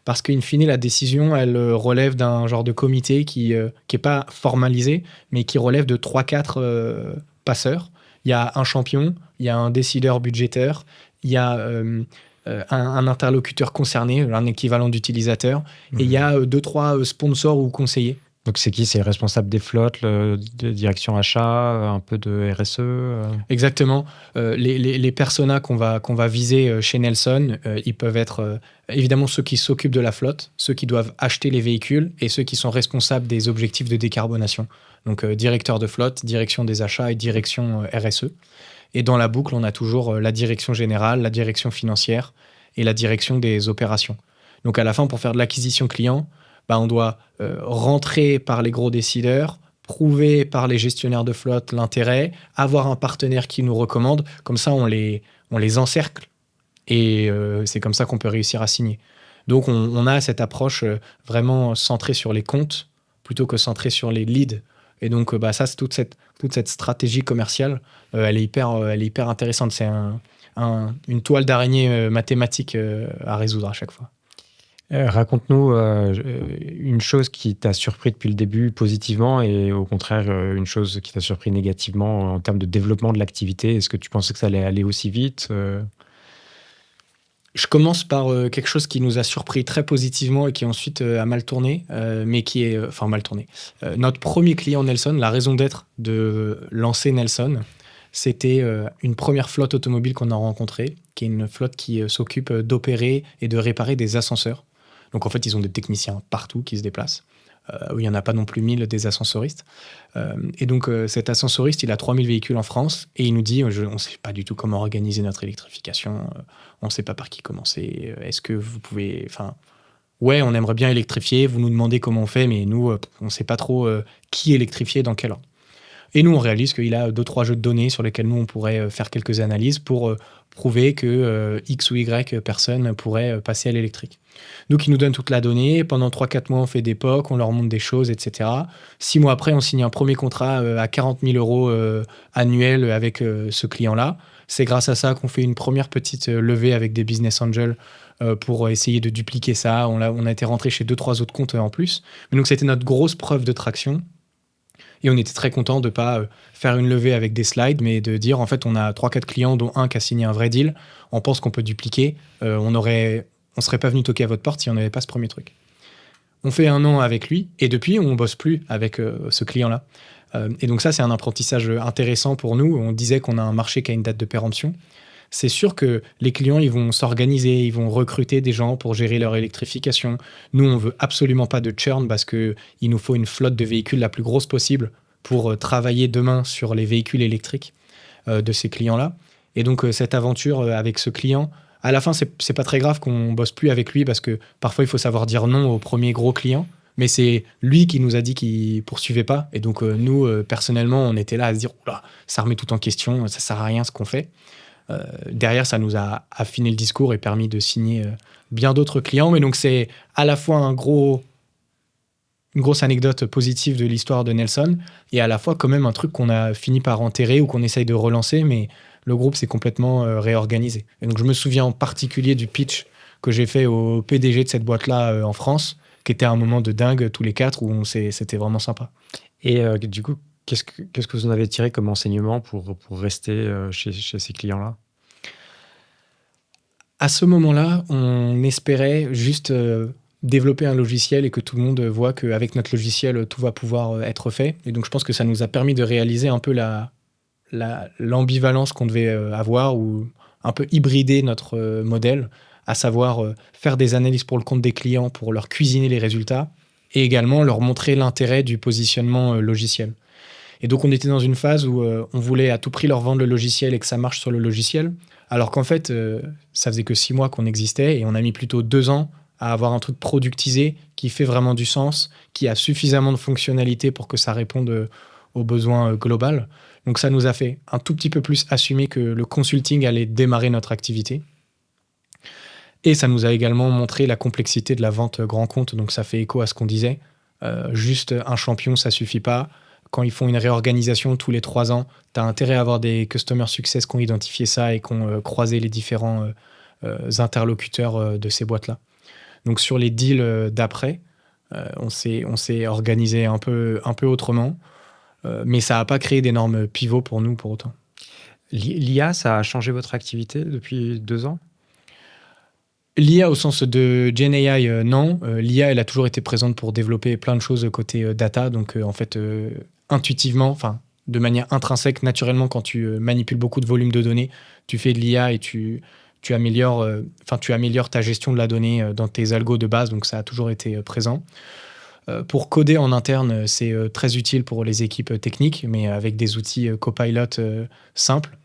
parce qu'in fine, la décision, elle relève d'un genre de comité qui n'est pas formalisé, mais qui relève de 3-4 passeurs. Il y a un champion, il y a un décideur budgétaire, il y a un interlocuteur concerné, un équivalent d'utilisateur, et il y a 2-3 sponsors ou conseillers. Donc, c'est qui ? C'est le responsable des flottes, de direction achat, un peu de RSE Exactement. Les personas qu'on va viser chez Nelson, ils peuvent être évidemment ceux qui s'occupent de la flotte, ceux qui doivent acheter les véhicules et ceux qui sont responsables des objectifs de décarbonation. Donc, directeur de flotte, direction des achats et direction RSE. Et dans la boucle, on a toujours la direction générale, la direction financière et la direction des opérations. Donc, à la fin, pour faire de l'acquisition client, on doit rentrer par les gros décideurs, prouver par les gestionnaires de flotte l'intérêt, avoir un partenaire qui nous recommande. Comme ça, on les encercle et c'est comme ça qu'on peut réussir à signer. Donc, on a cette approche vraiment centrée sur les comptes plutôt que centrée sur les leads. Et donc, ça, c'est toute cette stratégie commerciale, elle est hyper intéressante. C'est une toile d'araignée mathématique à résoudre à chaque fois. Raconte-nous une chose qui t'a surpris depuis le début positivement et au contraire une chose qui t'a surpris négativement en termes de développement de l'activité. Est-ce que tu pensais que ça allait aller aussi vite Je commence par quelque chose qui nous a surpris très positivement et qui ensuite a mal tourné, mais qui est... Enfin, mal tourné. Notre premier client Nelson, la raison d'être de lancer Nelson, c'était une première flotte automobile qu'on a rencontrée, qui est une flotte qui s'occupe d'opérer et de réparer des ascenseurs. Donc en fait, ils ont des techniciens partout qui se déplacent. Il n'y en a pas non plus 1000 des ascensoristes. Et donc cet ascensoriste, il a 3000 véhicules en France et il nous dit, on ne sait pas du tout comment organiser notre électrification, on ne sait pas par qui commencer, est-ce que vous pouvez... Enfin, ouais, on aimerait bien électrifier, vous nous demandez comment on fait, mais nous, on ne sait pas trop qui électrifier dans quel ordre. Et nous, on réalise qu'il a 2-3 jeux de données sur lesquels nous, on pourrait faire quelques analyses pour prouver que X ou Y personnes pourraient passer à l'électrique. Donc, ils nous donnent toute la donnée. Pendant 3-4 mois, on fait des POC, on leur montre des choses, etc. 6 mois après, on signe un premier contrat à 40 000 euros annuels avec ce client-là. C'est grâce à ça qu'on fait une première petite levée avec des business angels pour essayer de dupliquer ça. On a été rentré chez 2-3 autres comptes en plus. Mais donc, c'était notre grosse preuve de traction. Et on était très content de ne pas faire une levée avec des slides, mais de dire, en fait, on a 3-4 clients, dont un qui a signé un vrai deal. On pense qu'on peut dupliquer. On serait pas venu toquer à votre porte si on n'avait pas ce premier truc. On fait 1 an avec lui, et depuis, on ne bosse plus avec ce client-là. Et donc ça, c'est un apprentissage intéressant pour nous. On disait qu'on a un marché qui a une date de péremption. C'est sûr que les clients, ils vont s'organiser, ils vont recruter des gens pour gérer leur électrification. Nous, on veut absolument pas de churn parce qu'il nous faut une flotte de véhicules la plus grosse possible pour travailler demain sur les véhicules électriques de ces clients-là. Et donc, cette aventure avec ce client, à la fin, c'est pas très grave qu'on bosse plus avec lui parce que parfois, il faut savoir dire non au premier gros client. Mais c'est lui qui nous a dit qu'il poursuivait pas. Et donc, nous, personnellement, on était là à se dire, oula, ça remet tout en question, ça sert à rien ce qu'on fait. Derrière, ça nous a affiné le discours et permis de signer bien d'autres clients. Mais donc, c'est à la fois une grosse anecdote positive de l'histoire de Nelson et à la fois quand même un truc qu'on a fini par enterrer ou qu'on essaye de relancer, mais le groupe s'est complètement réorganisé. Et donc, je me souviens en particulier du pitch que j'ai fait au PDG de cette boîte-là en France, qui était un moment de dingue tous les 4 où c'était vraiment sympa. Et du coup, qu'est-ce que vous en avez tiré comme enseignement pour rester chez ces clients-là ? À ce moment-là, on espérait juste développer un logiciel et que tout le monde voit qu'avec notre logiciel, tout va pouvoir être fait. Et donc, je pense que ça nous a permis de réaliser un peu l'ambivalence qu'on devait avoir ou un peu hybrider notre modèle, à savoir faire des analyses pour le compte des clients pour leur cuisiner les résultats et également leur montrer l'intérêt du positionnement logiciel. Et donc, on était dans une phase où on voulait à tout prix leur vendre le logiciel et que ça marche sur le logiciel, alors qu'en fait, ça faisait que 6 mois qu'on existait et on a mis plutôt 2 ans à avoir un truc productisé qui fait vraiment du sens, qui a suffisamment de fonctionnalités pour que ça réponde aux besoins globaux. Donc, ça nous a fait un tout petit peu plus assumer que le consulting allait démarrer notre activité. Et ça nous a également montré la complexité de la vente grand compte. Donc, ça fait écho à ce qu'on disait. Juste un champion, ça suffit pas. Quand ils font une réorganisation tous les 3 ans, tu as intérêt à avoir des customer success qui ont identifié ça et qui ont croisé les différents interlocuteurs de ces boîtes-là. Donc, sur les deals d'après, on s'est organisé un peu autrement, mais ça n'a pas créé d'énormes pivots pour nous pour autant. L'IA, ça a changé votre activité depuis 2 ans ? L'IA au sens de GenAI, non. L'IA, elle a toujours été présente pour développer plein de choses côté data. Donc, en fait, intuitivement, enfin, de manière intrinsèque, naturellement, quand tu manipules beaucoup de volume de données, tu fais de l'IA et tu améliores ta gestion de la donnée dans tes algos de base. Donc, ça a toujours été présent. Pour coder en interne, c'est très utile pour les équipes techniques, mais avec des outils Copilot simples.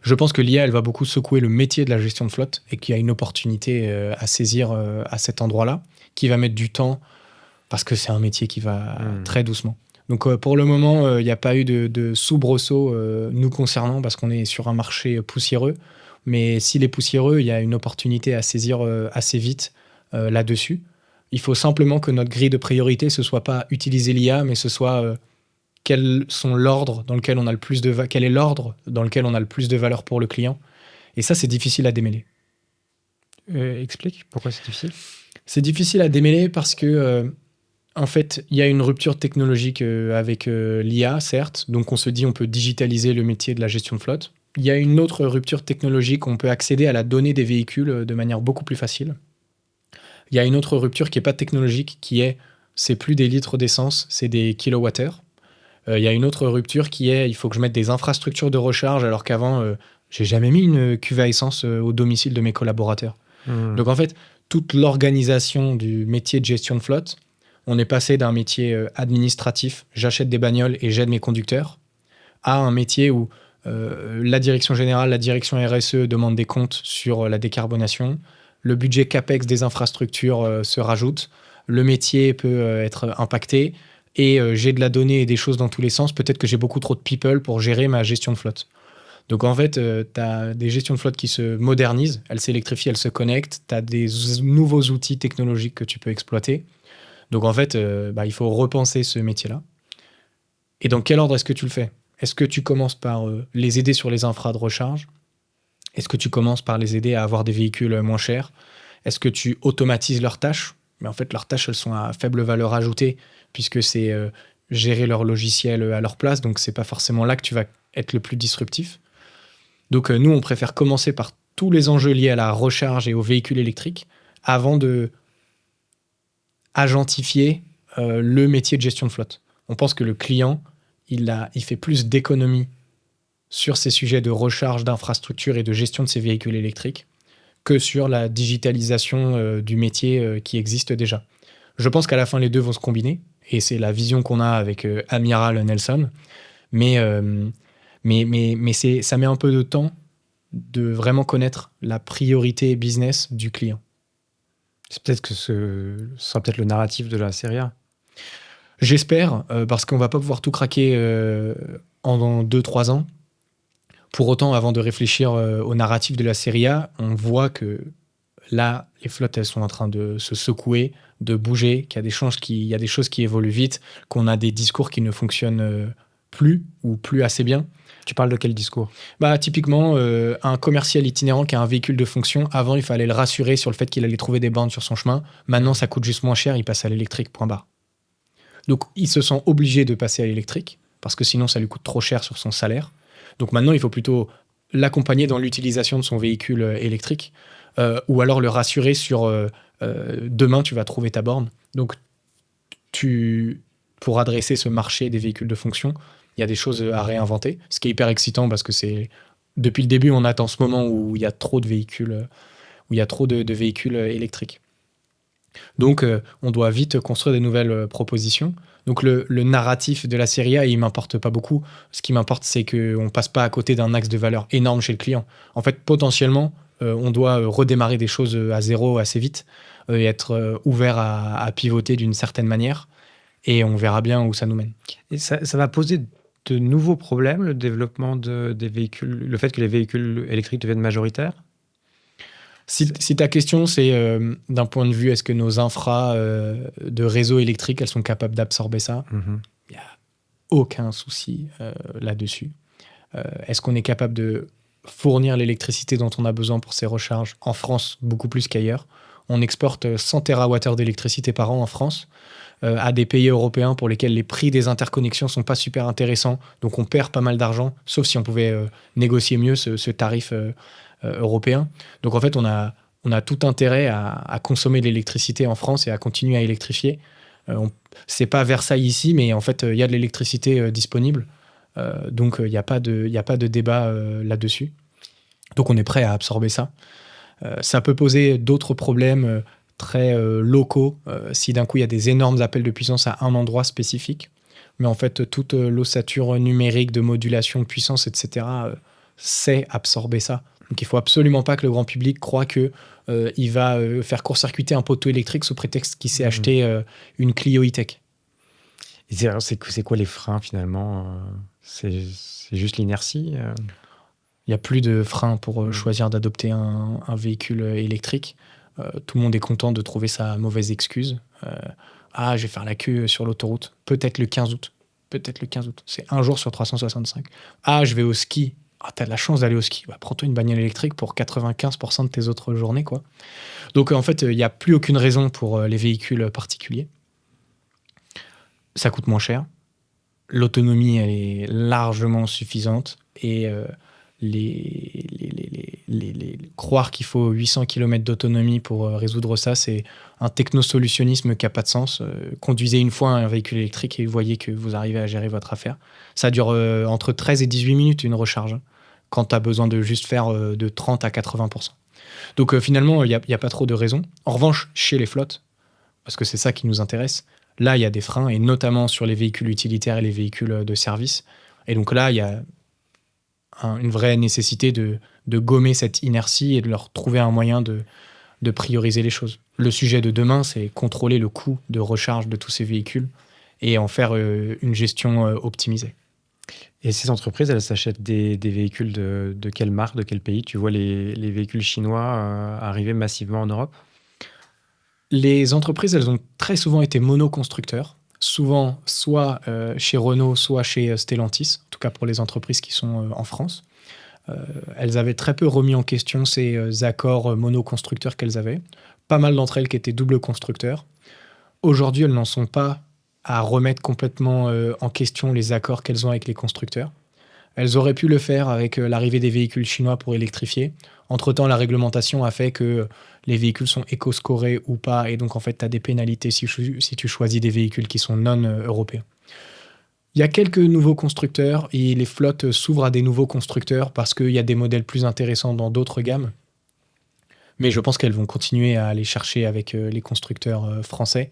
Je pense que l'IA, elle va beaucoup secouer le métier de la gestion de flotte et qu'il y a une opportunité à saisir à cet endroit-là, qui va mettre du temps parce que c'est un métier qui va très doucement. Donc, pour le moment, il n'y a pas eu de soubresaut nous concernant parce qu'on est sur un marché poussiéreux. Mais s'il est poussiéreux, il y a une opportunité à saisir assez vite là-dessus. Il faut simplement que notre grille de priorité, ce soit pas utiliser l'IA, mais ce soit quel est l'ordre dans lequel on a le plus de valeur pour le client. Et ça, c'est difficile à démêler. Explique pourquoi c'est difficile. C'est difficile à démêler parce que, en fait, il y a une rupture technologique avec l'IA, certes. Donc, on se dit on peut digitaliser le métier de la gestion de flotte. Il y a une autre rupture technologique, on peut accéder à la donnée des véhicules de manière beaucoup plus facile. Il y a une autre rupture qui n'est pas technologique, c'est plus des litres d'essence, c'est des kilowattheures. Il y a une autre rupture il faut que je mette des infrastructures de recharge, alors qu'avant, j'ai jamais mis une cuve à essence au domicile de mes collaborateurs. Donc en fait, toute l'organisation du métier de gestion de flotte, on est passé d'un métier administratif, j'achète des bagnoles et j'aide mes conducteurs, à un métier où la direction générale, la direction RSE demande des comptes sur la décarbonation, le budget CAPEX des infrastructures se rajoute, le métier peut être impacté, et j'ai de la donnée et des choses dans tous les sens. Peut-être que j'ai beaucoup trop de people pour gérer ma gestion de flotte. Donc en fait, tu as des gestions de flotte qui se modernisent, elles s'électrifient, elles se connectent, tu as des nouveaux outils technologiques que tu peux exploiter. Donc en fait, il faut repenser ce métier-là. Et dans quel ordre est-ce que tu le fais ? Est-ce que tu commences par les aider sur les infras de recharge ? Est-ce que tu commences par les aider à avoir des véhicules moins chers ? Est-ce que tu automatises leurs tâches ? Mais en fait, leurs tâches, elles sont à faible valeur ajoutée, puisque c'est gérer leur logiciel à leur place. Donc, c'est pas forcément là que tu vas être le plus disruptif. Donc, nous, on préfère commencer par tous les enjeux liés à la recharge et aux véhicules électriques avant de agentifier le métier de gestion de flotte. On pense que le client, il fait plus d'économies sur ces sujets de recharge d'infrastructures et de gestion de ces véhicules électriques que sur la digitalisation du métier qui existe déjà. Je pense qu'à la fin, les deux vont se combiner, et c'est la vision qu'on a avec Amiral Nelson. Mais ça met un peu de temps de vraiment connaître la priorité business du client. C'est peut-être que ce sera peut-être le narratif de la série A. J'espère, parce qu'on ne va pas pouvoir tout craquer en 2-3 ans. Pour autant, avant de réfléchir au narratif de la série A, on voit que là, les flottes, elles sont en train de se secouer, de bouger, qu'il y a des choses qui évoluent vite, qu'on a des discours qui ne fonctionnent plus ou plus assez bien. Tu parles de quel discours ? Typiquement, un commercial itinérant qui a un véhicule de fonction, avant, il fallait le rassurer sur le fait qu'il allait trouver des bornes sur son chemin. Maintenant, ça coûte juste moins cher, il passe à l'électrique, point barre. Donc, il se sent obligé de passer à l'électrique, parce que sinon, ça lui coûte trop cher sur son salaire. Donc maintenant, il faut plutôt l'accompagner dans l'utilisation de son véhicule électrique, ou alors le rassurer sur demain, tu vas trouver ta borne. Donc, pour adresser ce marché des véhicules de fonction, il y a des choses à réinventer, ce qui est hyper excitant parce que depuis le début, on attend ce moment où il y a trop de véhicules, véhicules électriques. Donc, on doit vite construire des nouvelles propositions. Donc, le narratif de la série A, il ne m'importe pas beaucoup. Ce qui m'importe, c'est qu'on ne passe pas à côté d'un axe de valeur énorme chez le client. En fait, potentiellement, on doit redémarrer des choses à zéro assez vite et être ouvert à pivoter d'une certaine manière. Et on verra bien où ça nous mène. Et ça va poser de nouveaux problèmes, le développement des véhicules, le fait que les véhicules électriques deviennent majoritaires ? Si ta question, c'est d'un point de vue, est-ce que nos infras de réseau électrique, elles sont capables d'absorber ça ? Il n'y a aucun souci là-dessus. Est-ce qu'on est capable de fournir l'électricité dont on a besoin pour ces recharges en France, beaucoup plus qu'ailleurs ? On exporte 100 TWh d'électricité par an en France à des pays européens pour lesquels les prix des interconnexions ne sont pas super intéressants. Donc on perd pas mal d'argent, sauf si on pouvait négocier mieux ce tarif européen. Donc en fait, on a tout intérêt à consommer de l'électricité en France et à continuer à électrifier. C'est pas Versailles ici, mais en fait, il y a de l'électricité disponible. Donc il n'y a pas de débat là-dessus. Donc on est prêt à absorber ça. Ça peut poser d'autres problèmes très locaux si d'un coup il y a des énormes appels de puissance à un endroit spécifique. Mais en fait, toute l'ossature numérique de modulation de puissance, etc., sait absorber ça. Donc il ne faut absolument pas que le grand public croie qu'il va faire court-circuiter un poteau électrique sous prétexte qu'il s'est acheté une Clio E-Tech. C'est quoi les freins finalement ? C'est juste l'inertie Il n'y a plus de frein pour choisir d'adopter un véhicule électrique. Tout le monde est content de trouver sa mauvaise excuse. Je vais faire la queue sur l'autoroute. Peut-être le 15 août. C'est un jour sur 365. Je vais au ski. T'as de la chance d'aller au ski. Prends-toi une bagnole électrique pour 95% de tes autres journées, quoi. Donc, en fait, il n'y a plus aucune raison pour les véhicules particuliers. Ça coûte moins cher. L'autonomie, elle est largement suffisante. Et croire qu'il faut 800 km d'autonomie pour résoudre ça, c'est un technosolutionnisme qui n'a pas de sens. Conduisez une fois un véhicule électrique et vous voyez que vous arrivez à gérer votre affaire. Ça dure entre 13 et 18 minutes une recharge, quand tu as besoin de juste faire de 30 à 80%. Donc finalement, il n'y a pas trop de raisons. En revanche, chez les flottes, parce que c'est ça qui nous intéresse, là, il y a des freins, et notamment sur les véhicules utilitaires et les véhicules de service. Et donc là, il y a une vraie nécessité de gommer cette inertie et de leur trouver un moyen de prioriser les choses. Le sujet de demain, c'est contrôler le coût de recharge de tous ces véhicules et en faire une gestion optimisée. Et ces entreprises, elles s'achètent des véhicules de quelle marque, de quel pays? Tu vois les véhicules chinois arriver massivement en Europe? Les entreprises, elles ont très souvent été monoconstructeurs, souvent soit chez Renault, soit chez Stellantis, en tout cas pour les entreprises qui sont en France. Elles avaient très peu remis en question ces accords monoconstructeurs qu'elles avaient. Pas mal d'entre elles qui étaient double constructeurs. Aujourd'hui, elles n'en sont pas à remettre complètement en question les accords qu'elles ont avec les constructeurs. Elles auraient pu le faire avec l'arrivée des véhicules chinois pour électrifier. Entre-temps, la réglementation a fait que les véhicules sont éco-scorés ou pas, et donc en fait, tu as des pénalités si tu choisis des véhicules qui sont non-européens. Il y a quelques nouveaux constructeurs et les flottes s'ouvrent à des nouveaux constructeurs parce qu'il y a des modèles plus intéressants dans d'autres gammes. Mais je pense qu'elles vont continuer à aller chercher avec les constructeurs français.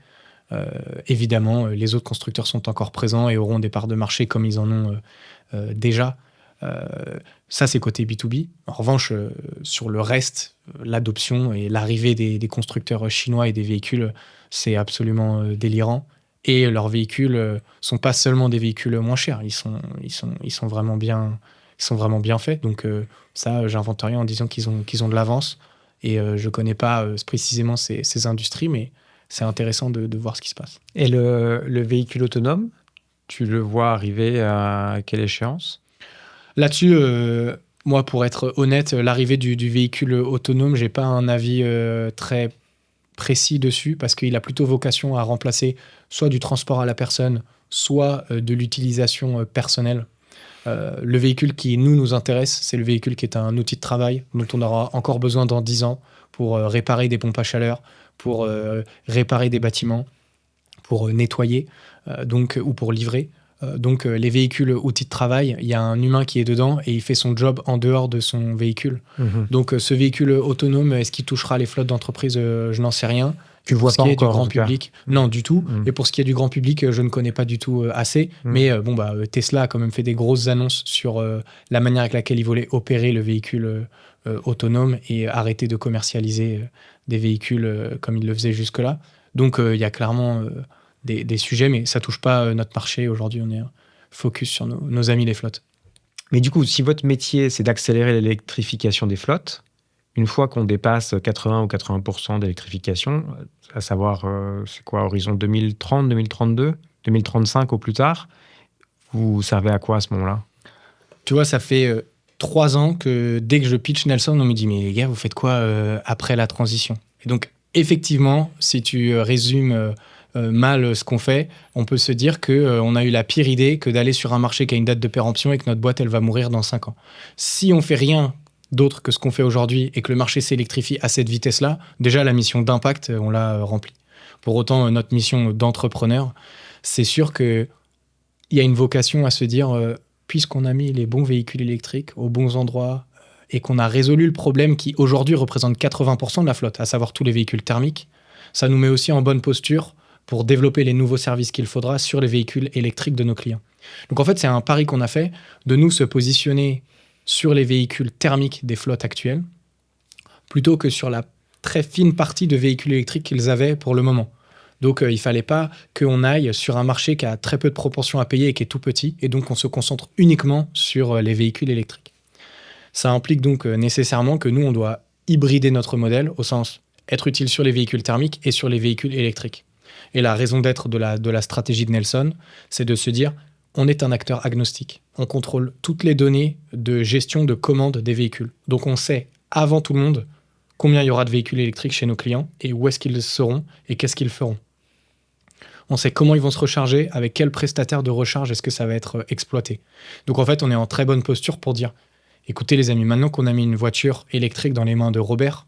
Évidemment, les autres constructeurs sont encore présents et auront des parts de marché comme ils en ont déjà. Ça, c'est côté B2B. En revanche, sur le reste, l'adoption et l'arrivée des constructeurs chinois et des véhicules, c'est absolument délirant. Et leurs véhicules sont pas seulement des véhicules moins chers, ils sont vraiment bien faits. Donc ça, j'invente rien en disant qu'ils ont de l'avance. Et je connais pas précisément ces industries, mais c'est intéressant de voir ce qui se passe. Et le véhicule autonome, tu le vois arriver à quelle échéance? Là-dessus, moi, pour être honnête, l'arrivée du véhicule autonome, j'ai pas un avis très précis dessus, parce qu'il a plutôt vocation à remplacer soit du transport à la personne, soit de l'utilisation personnelle. Le véhicule qui nous intéresse, c'est le véhicule qui est un outil de travail dont on aura encore besoin dans 10 ans pour réparer des pompes à chaleur, pour réparer des bâtiments, pour nettoyer ou pour livrer. Donc les véhicules outils de travail, il y a un humain qui est dedans et il fait son job en dehors de son véhicule. Donc ce véhicule autonome, est-ce qu'il touchera les flottes d'entreprises? Je n'en sais rien. Tu vois pas encore, du grand public? Non, du tout. Et pour ce qui est du grand public, je ne connais pas du tout assez. Mais Tesla a quand même fait des grosses annonces sur la manière avec laquelle ils voulaient opérer le véhicule autonome et arrêter de commercialiser des véhicules comme ils le faisaient jusque-là. Donc il y a clairement des sujets, mais ça touche pas notre marché. Aujourd'hui, on est focus sur nos amis les flottes. Mais du coup, si votre métier, c'est d'accélérer l'électrification des flottes, une fois qu'on dépasse 80 ou 80% d'électrification, à savoir, c'est quoi, horizon 2030, 2032, 2035 au plus tard, vous servez à quoi à ce moment-là? Tu vois, ça fait 3 ans que dès que je pitch Nelson, on me dit « Mais les gars, vous faites quoi après la transition ?» Et donc, effectivement, si tu résumes mal ce qu'on fait, on peut se dire qu'on a eu la pire idée que d'aller sur un marché qui a une date de péremption et que notre boîte, elle va mourir dans 5 ans. Si on fait rien d'autre que ce qu'on fait aujourd'hui et que le marché s'électrifie à cette vitesse-là, déjà la mission d'impact, on l'a remplie. Pour autant, notre mission d'entrepreneur, c'est sûr qu'il y a une vocation à se dire, puisqu'on a mis les bons véhicules électriques aux bons endroits et qu'on a résolu le problème qui aujourd'hui représente 80% de la flotte, à savoir tous les véhicules thermiques, ça nous met aussi en bonne posture pour développer les nouveaux services qu'il faudra sur les véhicules électriques de nos clients. Donc en fait, c'est un pari qu'on a fait, de nous se positionner sur les véhicules thermiques des flottes actuelles, plutôt que sur la très fine partie de véhicules électriques qu'ils avaient pour le moment. Donc il ne fallait pas qu'on aille sur un marché qui a très peu de proportions à payer et qui est tout petit, et donc on se concentre uniquement sur les véhicules électriques. Ça implique donc nécessairement que nous, on doit hybrider notre modèle au sens être utile sur les véhicules thermiques et sur les véhicules électriques. Et la raison d'être de la stratégie de Nelson, c'est de se dire, on est un acteur agnostique. On contrôle toutes les données de gestion de commande des véhicules. Donc on sait, avant tout le monde, combien il y aura de véhicules électriques chez nos clients et où est-ce qu'ils seront et qu'est-ce qu'ils feront. On sait comment ils vont se recharger, avec quel prestataire de recharge est-ce que ça va être exploité. Donc en fait, on est en très bonne posture pour dire, écoutez les amis, maintenant qu'on a mis une voiture électrique dans les mains de Robert,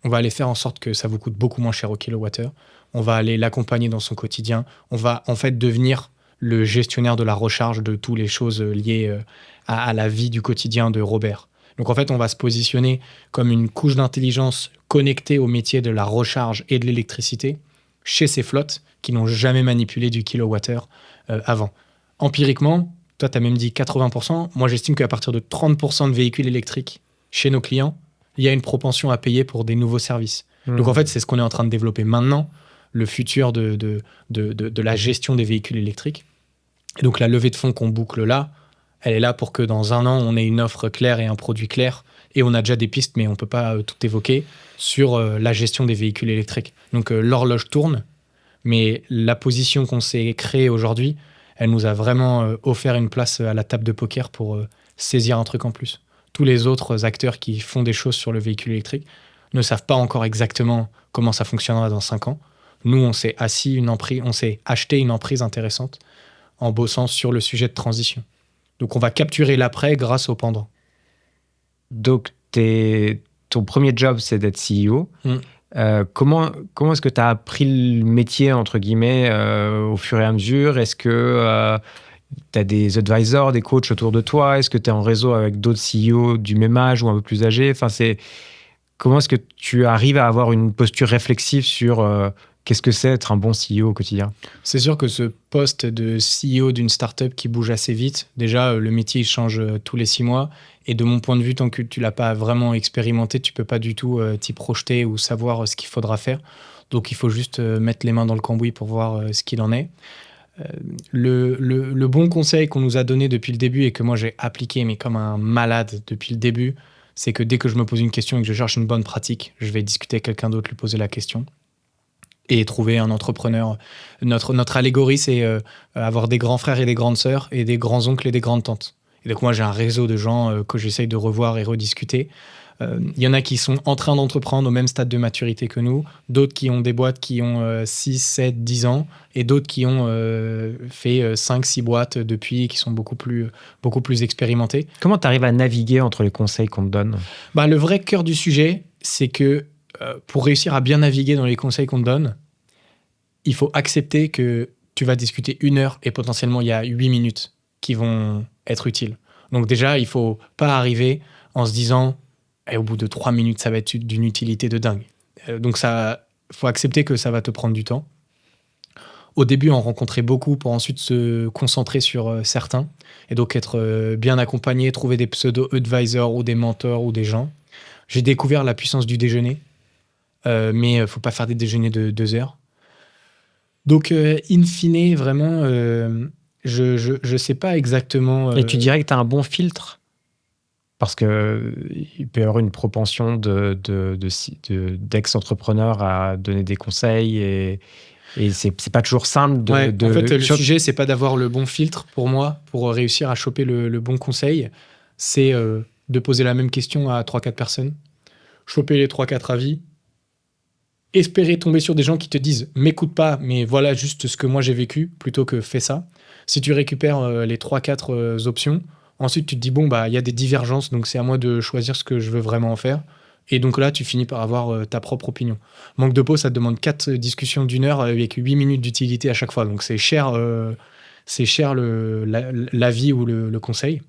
on va aller faire en sorte que ça vous coûte beaucoup moins cher au kilowattheure. On va aller l'accompagner dans son quotidien. On va en fait devenir le gestionnaire de la recharge de toutes les choses liées à la vie du quotidien de Robert. Donc en fait, on va se positionner comme une couche d'intelligence connectée au métier de la recharge et de l'électricité chez ces flottes qui n'ont jamais manipulé du kilowattheure avant. Empiriquement, toi, tu as même dit 80%. Moi, j'estime qu'à partir de 30% de véhicules électriques chez nos clients, il y a une propension à payer pour des nouveaux services. Donc en fait, c'est ce qu'on est en train de développer maintenant, le futur de la gestion des véhicules électriques. Et donc la levée de fonds qu'on boucle là, elle est là pour que dans un an, on ait une offre claire et un produit clair. Et on a déjà des pistes, mais on ne peut pas tout évoquer, sur la gestion des véhicules électriques. Donc l'horloge tourne, mais la position qu'on s'est créée aujourd'hui, elle nous a vraiment offert une place à la table de poker pour saisir un truc en plus. Tous les autres acteurs qui font des choses sur le véhicule électrique ne savent pas encore exactement comment ça fonctionnera dans 5 ans. Nous, on s'est acheté une emprise intéressante en bossant sur le sujet de transition. Donc, on va capturer l'après grâce au pendant. Donc, ton premier job, c'est d'être CEO. Comment est-ce que tu as appris le métier, entre guillemets, au fur et à mesure? Est-ce que tu as des advisors, des coachs autour de toi? Est-ce que tu es en réseau avec d'autres CEO du même âge ou un peu plus âgés? Comment est-ce que tu arrives à avoir une posture réflexive sur qu'est-ce que c'est être un bon CEO au quotidien? C'est sûr que ce poste de CEO d'une startup qui bouge assez vite, déjà, le métier il change tous les 6 mois. Et de mon point de vue, tant que tu ne l'as pas vraiment expérimenté, tu ne peux pas du tout t'y projeter ou savoir ce qu'il faudra faire. Donc, il faut juste mettre les mains dans le cambouis pour voir ce qu'il en est. Le bon conseil qu'on nous a donné depuis le début et que moi j'ai appliqué, mais comme un malade depuis le début, c'est que dès que je me pose une question et que je cherche une bonne pratique, je vais discuter avec quelqu'un d'autre, lui poser la question et trouver un entrepreneur. Notre allégorie, c'est avoir des grands frères et des grandes sœurs et des grands oncles et des grandes tantes. Et donc moi, j'ai un réseau de gens que j'essaye de revoir et rediscuter. Il y en a qui sont en train d'entreprendre au même stade de maturité que nous, d'autres qui ont des boîtes qui ont 6, 7, 10 ans, et d'autres qui ont fait 5, 6 boîtes depuis, qui sont beaucoup plus expérimentés. Comment tu arrives à naviguer entre les conseils qu'on te donne? Le vrai cœur du sujet, c'est que pour réussir à bien naviguer dans les conseils qu'on te donne, il faut accepter que tu vas discuter 1 heure et potentiellement il y a 8 minutes qui vont être utiles. Donc déjà, il ne faut pas arriver en se disant et au bout de 3 minutes, ça va être d'une utilité de dingue. Donc ça, faut accepter que ça va te prendre du temps. Au début, on rencontrait beaucoup pour ensuite se concentrer sur certains et donc être bien accompagné, trouver des pseudo-advisors ou des mentors ou des gens. J'ai découvert la puissance du déjeuner, mais il ne faut pas faire des déjeuners de 2 heures. Donc, in fine, vraiment, je ne sais pas exactement... Et tu dirais que tu as un bon filtre? Parce qu'il peut y avoir une propension d'ex-entrepreneurs à donner des conseils et c'est pas toujours simple. En fait, le sujet, c'est pas d'avoir le bon filtre pour moi, pour réussir à choper le bon conseil. C'est de poser la même question à 3-4 personnes, choper les 3-4 avis, espérer tomber sur des gens qui te disent « m'écoute pas, mais voilà juste ce que moi j'ai vécu » plutôt que « fais ça ». Si tu récupères les 3-4 options, ensuite, tu te dis, il y a des divergences, donc c'est à moi de choisir ce que je veux vraiment en faire. Et donc là, tu finis par avoir ta propre opinion. Manque de peau, ça te demande 4 discussions d'1 heure avec 8 minutes d'utilité à chaque fois. Donc c'est cher l'avis ou le conseil.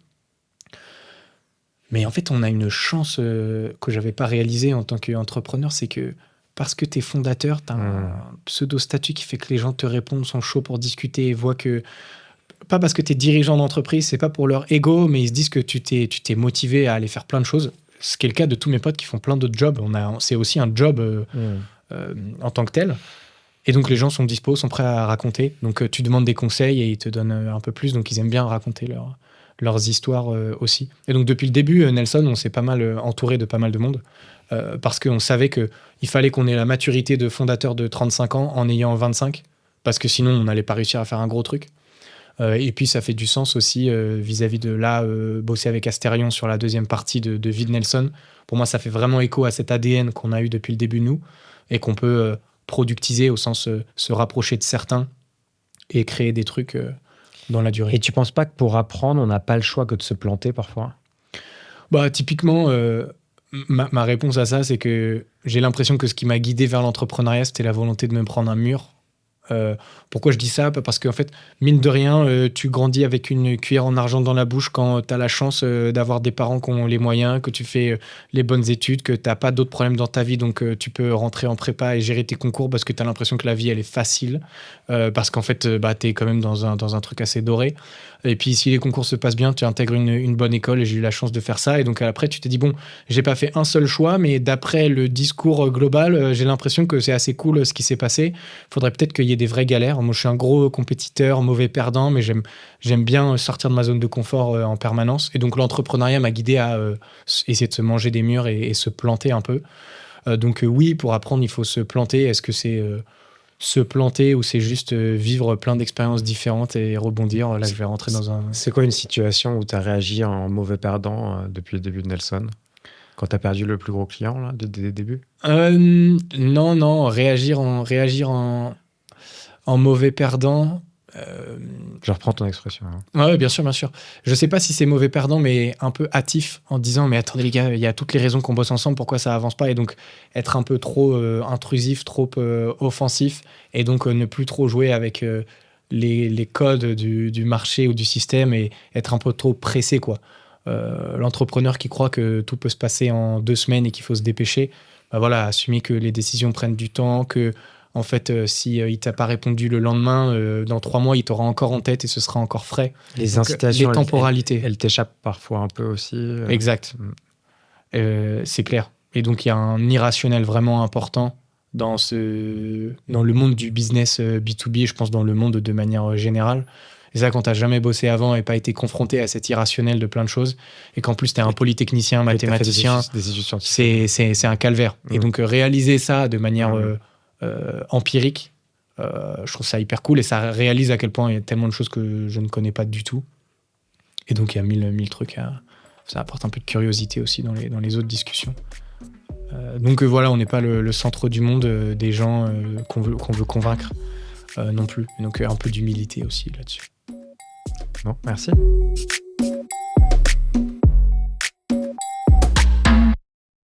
Mais en fait, on a une chance que je n'avais pas réalisée en tant qu'entrepreneur, c'est que parce que tu es fondateur, tu as un pseudo-statut qui fait que les gens te répondent, sont chauds pour discuter et voient que... Pas parce que tu es dirigeant d'entreprise, c'est pas pour leur ego, mais ils se disent que tu t'es motivé à aller faire plein de choses. Ce qui est le cas de tous mes potes qui font plein d'autres jobs. C'est aussi un job en tant que tel. Et donc, les gens sont dispo, sont prêts à raconter. Donc, tu demandes des conseils et ils te donnent un peu plus. Donc, ils aiment bien raconter leurs histoires aussi. Et donc depuis le début, Nelson, on s'est pas mal entouré de pas mal de monde parce qu'on savait qu'il fallait qu'on ait la maturité de fondateur de 35 ans en ayant 25, parce que sinon on n'allait pas réussir à faire un gros truc. Et puis ça fait du sens aussi vis-à-vis de là, bosser avec Asterion sur la deuxième partie de vie de Nelson. Pour moi, ça fait vraiment écho à cet ADN qu'on a eu depuis le début, nous, et qu'on peut productiser au sens se rapprocher de certains et créer des trucs dans la durée. Et tu penses pas que pour apprendre, on n'a pas le choix que de se planter parfois ? Bah, typiquement, ma réponse à ça, c'est que j'ai l'impression que ce qui m'a guidé vers l'entrepreneuriat, c'était la volonté de me prendre un mur. Pourquoi je dis ça ? Parce qu'en fait, mine de rien, tu grandis avec une cuillère en argent dans la bouche quand tu as la chance d'avoir des parents qui ont les moyens, que tu fais les bonnes études, que tu n'as pas d'autres problèmes dans ta vie, donc tu peux rentrer en prépa et gérer tes concours parce que tu as l'impression que la vie, elle est facile, parce qu'en fait, tu es quand même dans un truc assez doré. Et puis, si les concours se passent bien, tu intègres une bonne école, et j'ai eu la chance de faire ça. Et donc, après, tu t'es dit, bon, j'ai pas fait un seul choix, mais d'après le discours global, j'ai l'impression que c'est assez cool ce qui s'est passé. Il faudrait peut-être qu'il y ait des vraies galères. Moi, je suis un gros compétiteur, mauvais perdant, mais j'aime bien sortir de ma zone de confort en permanence. Et donc, l'entrepreneuriat m'a guidé à essayer de se manger des murs et se planter un peu. Donc, oui, pour apprendre, il faut se planter. Est-ce que c'est se planter ou c'est juste vivre plein d'expériences différentes et rebondir ? Là, je vais rentrer dans un... C'est quoi une situation où tu as réagi en mauvais perdant depuis le début de Nelson ? Quand tu as perdu le plus gros client là, dès le début ? Non, réagir en mauvais perdant... Je reprends ton expression. Ouais, bien sûr. Je sais pas si c'est mauvais perdant, mais un peu hâtif en disant mais attendez les gars, il y a toutes les raisons qu'on bosse ensemble, pourquoi ça avance pas ? Et donc être un peu trop intrusif, trop offensif, et donc ne plus trop jouer avec les codes du marché ou du système, et être un peu trop pressé, quoi. L'entrepreneur qui croit que tout peut se passer en 2 semaines et qu'il faut se dépêcher, bah voilà, assumer que les décisions prennent du temps, que en fait, si il t'a pas répondu le lendemain, dans 3 mois, il t'aura encore en tête et ce sera encore frais. Les incitations, les temporalités. Elles t'échappent parfois un peu aussi. Exact. C'est clair. Et donc, il y a un irrationnel vraiment important dans le monde du business B2B, je pense dans le monde de manière générale. Et ça, quand t'as jamais bossé avant et pas été confronté à cet irrationnel de plein de choses, et qu'en plus t'es un polytechnicien, mathématicien, c'est un calvaire. Et donc, réaliser ça de manière... empirique, je trouve ça hyper cool, et ça réalise à quel point il y a tellement de choses que je ne connais pas du tout, et donc il y a mille trucs ça apporte un peu de curiosité aussi dans les autres discussions. Donc voilà, on n'est pas le centre du monde des gens qu'on veut convaincre non plus, donc un peu d'humilité aussi là-dessus. Bon, merci.